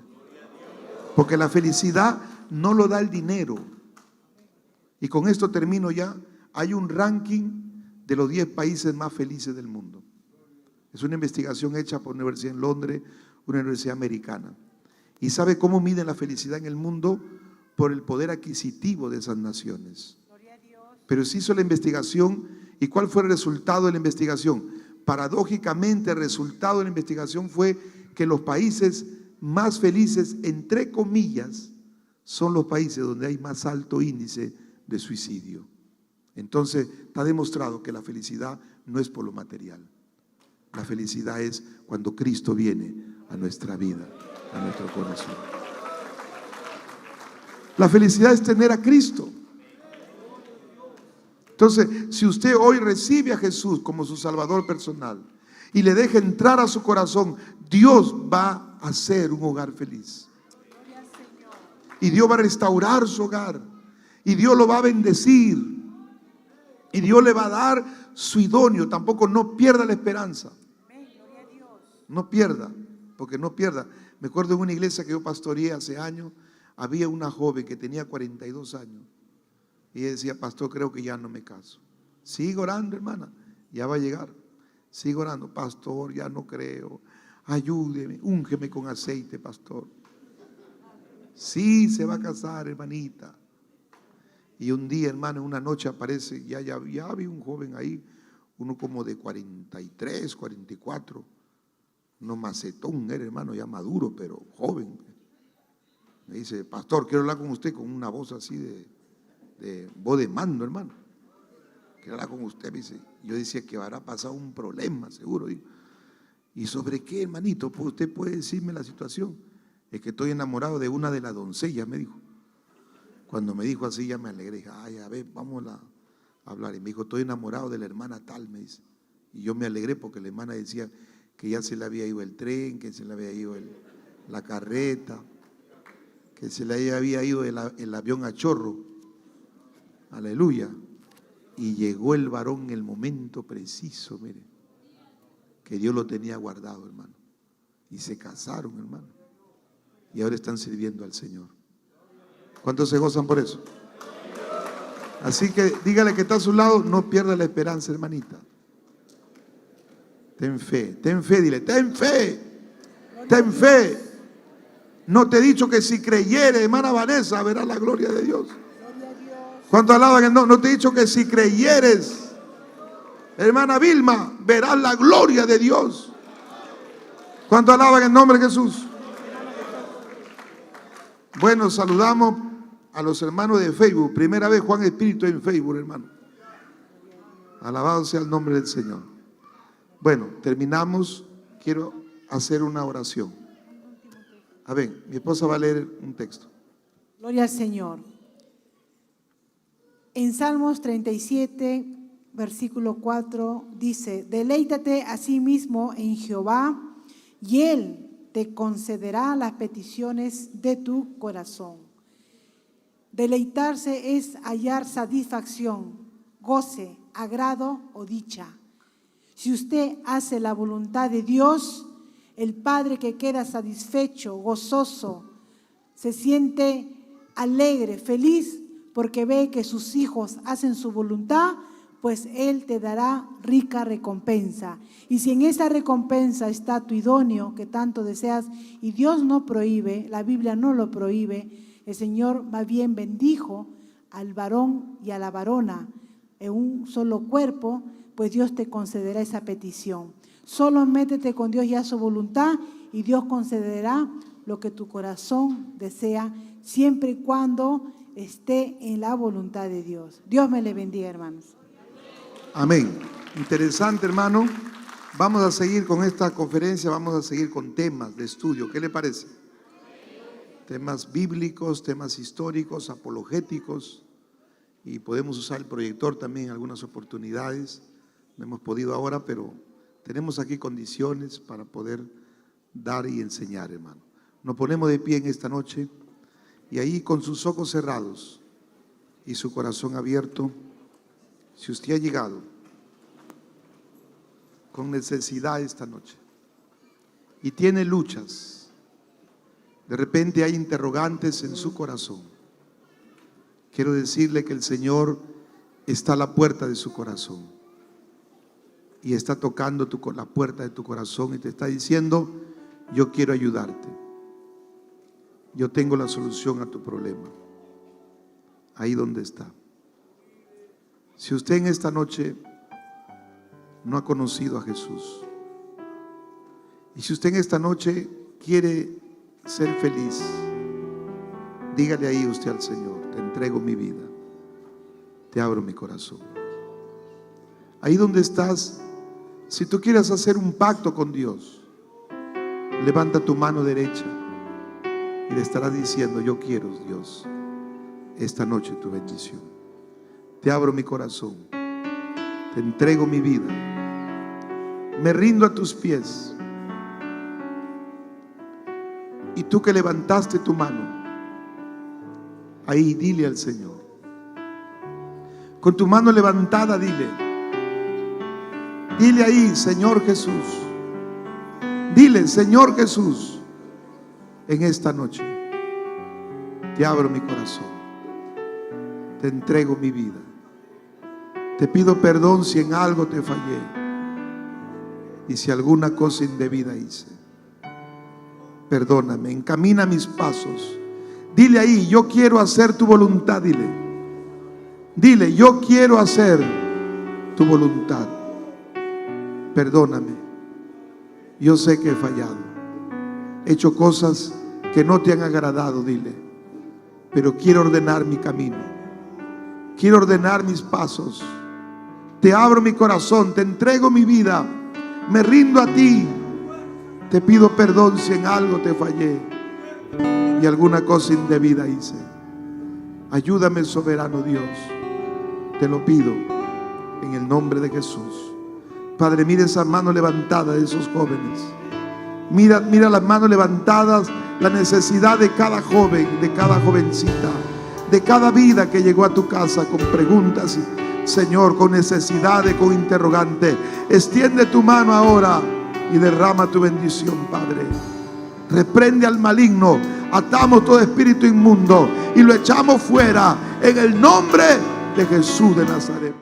Porque la felicidad no lo da el dinero. Y con esto termino ya. Hay un ranking de los 10 países más felices del mundo. Es una investigación hecha por una universidad en Londres, una universidad americana. ¿Y sabe cómo miden la felicidad en el mundo? Por el poder adquisitivo de esas naciones. Pero se hizo la investigación, ¿y cuál fue el resultado de la investigación? Paradójicamente, el resultado de la investigación fue que los países más felices, entre comillas, son los países donde hay más alto índice de suicidio. Entonces, está demostrado que la felicidad no es por lo material. La felicidad es cuando Cristo viene a nuestra vida, a nuestro corazón. La felicidad es tener a Cristo. Entonces, si usted hoy recibe a Jesús como su Salvador personal y le deja entrar a su corazón, Dios va a hacer un hogar feliz. Y Dios va a restaurar su hogar. Y Dios lo va a bendecir. Y Dios le va a dar su idóneo. Tampoco no pierda la esperanza. No pierda, porque no pierda. Me acuerdo en una iglesia que yo pastoreé hace años, había una joven que tenía 42 años. Y ella decía, pastor, creo que ya no me caso. Sigo orando, hermana, ya va a llegar. Sigo orando, pastor, ya no creo. Ayúdeme, úngeme con aceite, pastor. Sí, se va a casar, hermanita. Y un día, hermano, en una noche aparece, ya había un joven ahí, uno como de 43, 44. No macetón, era, hermano, ya maduro, pero joven. Me dice, pastor, quiero hablar con usted con una voz así de voz de mando, hermano. Quiero hablar con usted, me dice. Yo decía que habrá pasado un problema, seguro. ¿Y sobre qué, hermanito? Pues usted puede decirme la situación. Es que estoy enamorado de una de las doncellas, me dijo. Cuando me dijo así, ya me alegré. Dije, ay, a ver, vamos a hablar. Y me dijo, estoy enamorado de la hermana tal, me dice. Y yo me alegré porque la hermana decía que ya se le había ido el tren, que se le había ido la carreta, que se le había ido el avión a chorro. Aleluya. Y llegó el varón en el momento preciso, mire, que Dios lo tenía guardado, hermano. Y se casaron, hermano. Y ahora están sirviendo al Señor. ¿Cuántos se gozan por eso? Así que dígale que está a su lado, no pierda la esperanza, hermanita. Ten fe, dile, ten fe, ten fe. No te he dicho que si creyere, hermana Vanessa, verás la gloria de Dios. ¿Cuánto alaban el nombre? No te he dicho que si creyeres, hermana Vilma, verás la gloria de Dios. ¿Cuánto alaban el nombre de Jesús? Bueno, saludamos a los hermanos de Facebook. Primera vez Juan Espíritu en Facebook, hermano. Alabado sea el nombre del Señor. Bueno, terminamos. Quiero hacer una oración. A ver, mi esposa va a leer un texto. Gloria al Señor. En Salmos 37, versículo 4, dice: deleítate a sí mismo en Jehová, y Él te concederá las peticiones de tu corazón. Deleitarse es hallar satisfacción, goce, agrado o dicha. Si usted hace la voluntad de Dios, el Padre que queda satisfecho, gozoso, se siente alegre, feliz, porque ve que sus hijos hacen su voluntad, pues Él te dará rica recompensa. Y si en esa recompensa está tu idóneo que tanto deseas, y Dios no prohíbe, la Biblia no lo prohíbe, el Señor más bien bendijo al varón y a la varona en un solo cuerpo, pues Dios te concederá esa petición. Solo métete con Dios y haz su voluntad, y Dios concederá lo que tu corazón desea, siempre y cuando esté en la voluntad de Dios. Dios me le bendiga, hermanos. Amén. Interesante, hermano. Vamos a seguir con esta conferencia, vamos a seguir con temas de estudio. ¿Qué le parece? Temas bíblicos, temas históricos, apologéticos, y podemos usar el proyector también en algunas oportunidades. No hemos podido ahora, pero tenemos aquí condiciones para poder dar y enseñar, hermano. Nos ponemos de pie en esta noche, y ahí con sus ojos cerrados y su corazón abierto, si usted ha llegado con necesidad esta noche y tiene luchas, de repente hay interrogantes en su corazón, quiero decirle que el Señor está a la puerta de su corazón y está tocando la puerta de tu corazón y te está diciendo: yo quiero ayudarte, yo tengo la solución a tu problema. Ahí donde está. Si usted en esta noche no ha conocido a Jesús, y si usted en esta noche quiere ser feliz, dígale ahí usted al Señor: te entrego mi vida, te abro mi corazón. Ahí donde estás, si tú quieres hacer un pacto con Dios, levanta tu mano derecha y le estarás diciendo: yo quiero, Dios, esta noche tu bendición. Te abro mi corazón, te entrego mi vida, me rindo a tus pies. Y tú que levantaste tu mano, ahí dile al Señor, con tu mano levantada, dile ahí: Señor Jesús, dile: Señor Jesús, en esta noche te abro mi corazón, te entrego mi vida. Te pido perdón si en algo te fallé y si alguna cosa indebida hice. Perdóname, encamina mis pasos. Dile ahí: yo quiero hacer tu voluntad. Dile: yo quiero hacer tu voluntad. Perdóname, yo sé que he fallado, he hecho cosas que no te han agradado, dile, pero quiero ordenar mi camino, quiero ordenar mis pasos. Te abro mi corazón, te entrego mi vida, me rindo a ti. Te pido perdón si en algo te fallé y alguna cosa indebida hice. Ayúdame, soberano Dios, te lo pido en el nombre de Jesús. Padre, mira esa mano levantada de esos jóvenes. Mira las manos levantadas la necesidad de cada joven, de cada jovencita, de cada vida que llegó a tu casa con preguntas, Señor, con necesidades, con interrogantes. Extiende tu mano ahora y derrama tu bendición, Padre. Reprende al maligno, atamos todo espíritu inmundo y lo echamos fuera en el nombre de Jesús de Nazaret.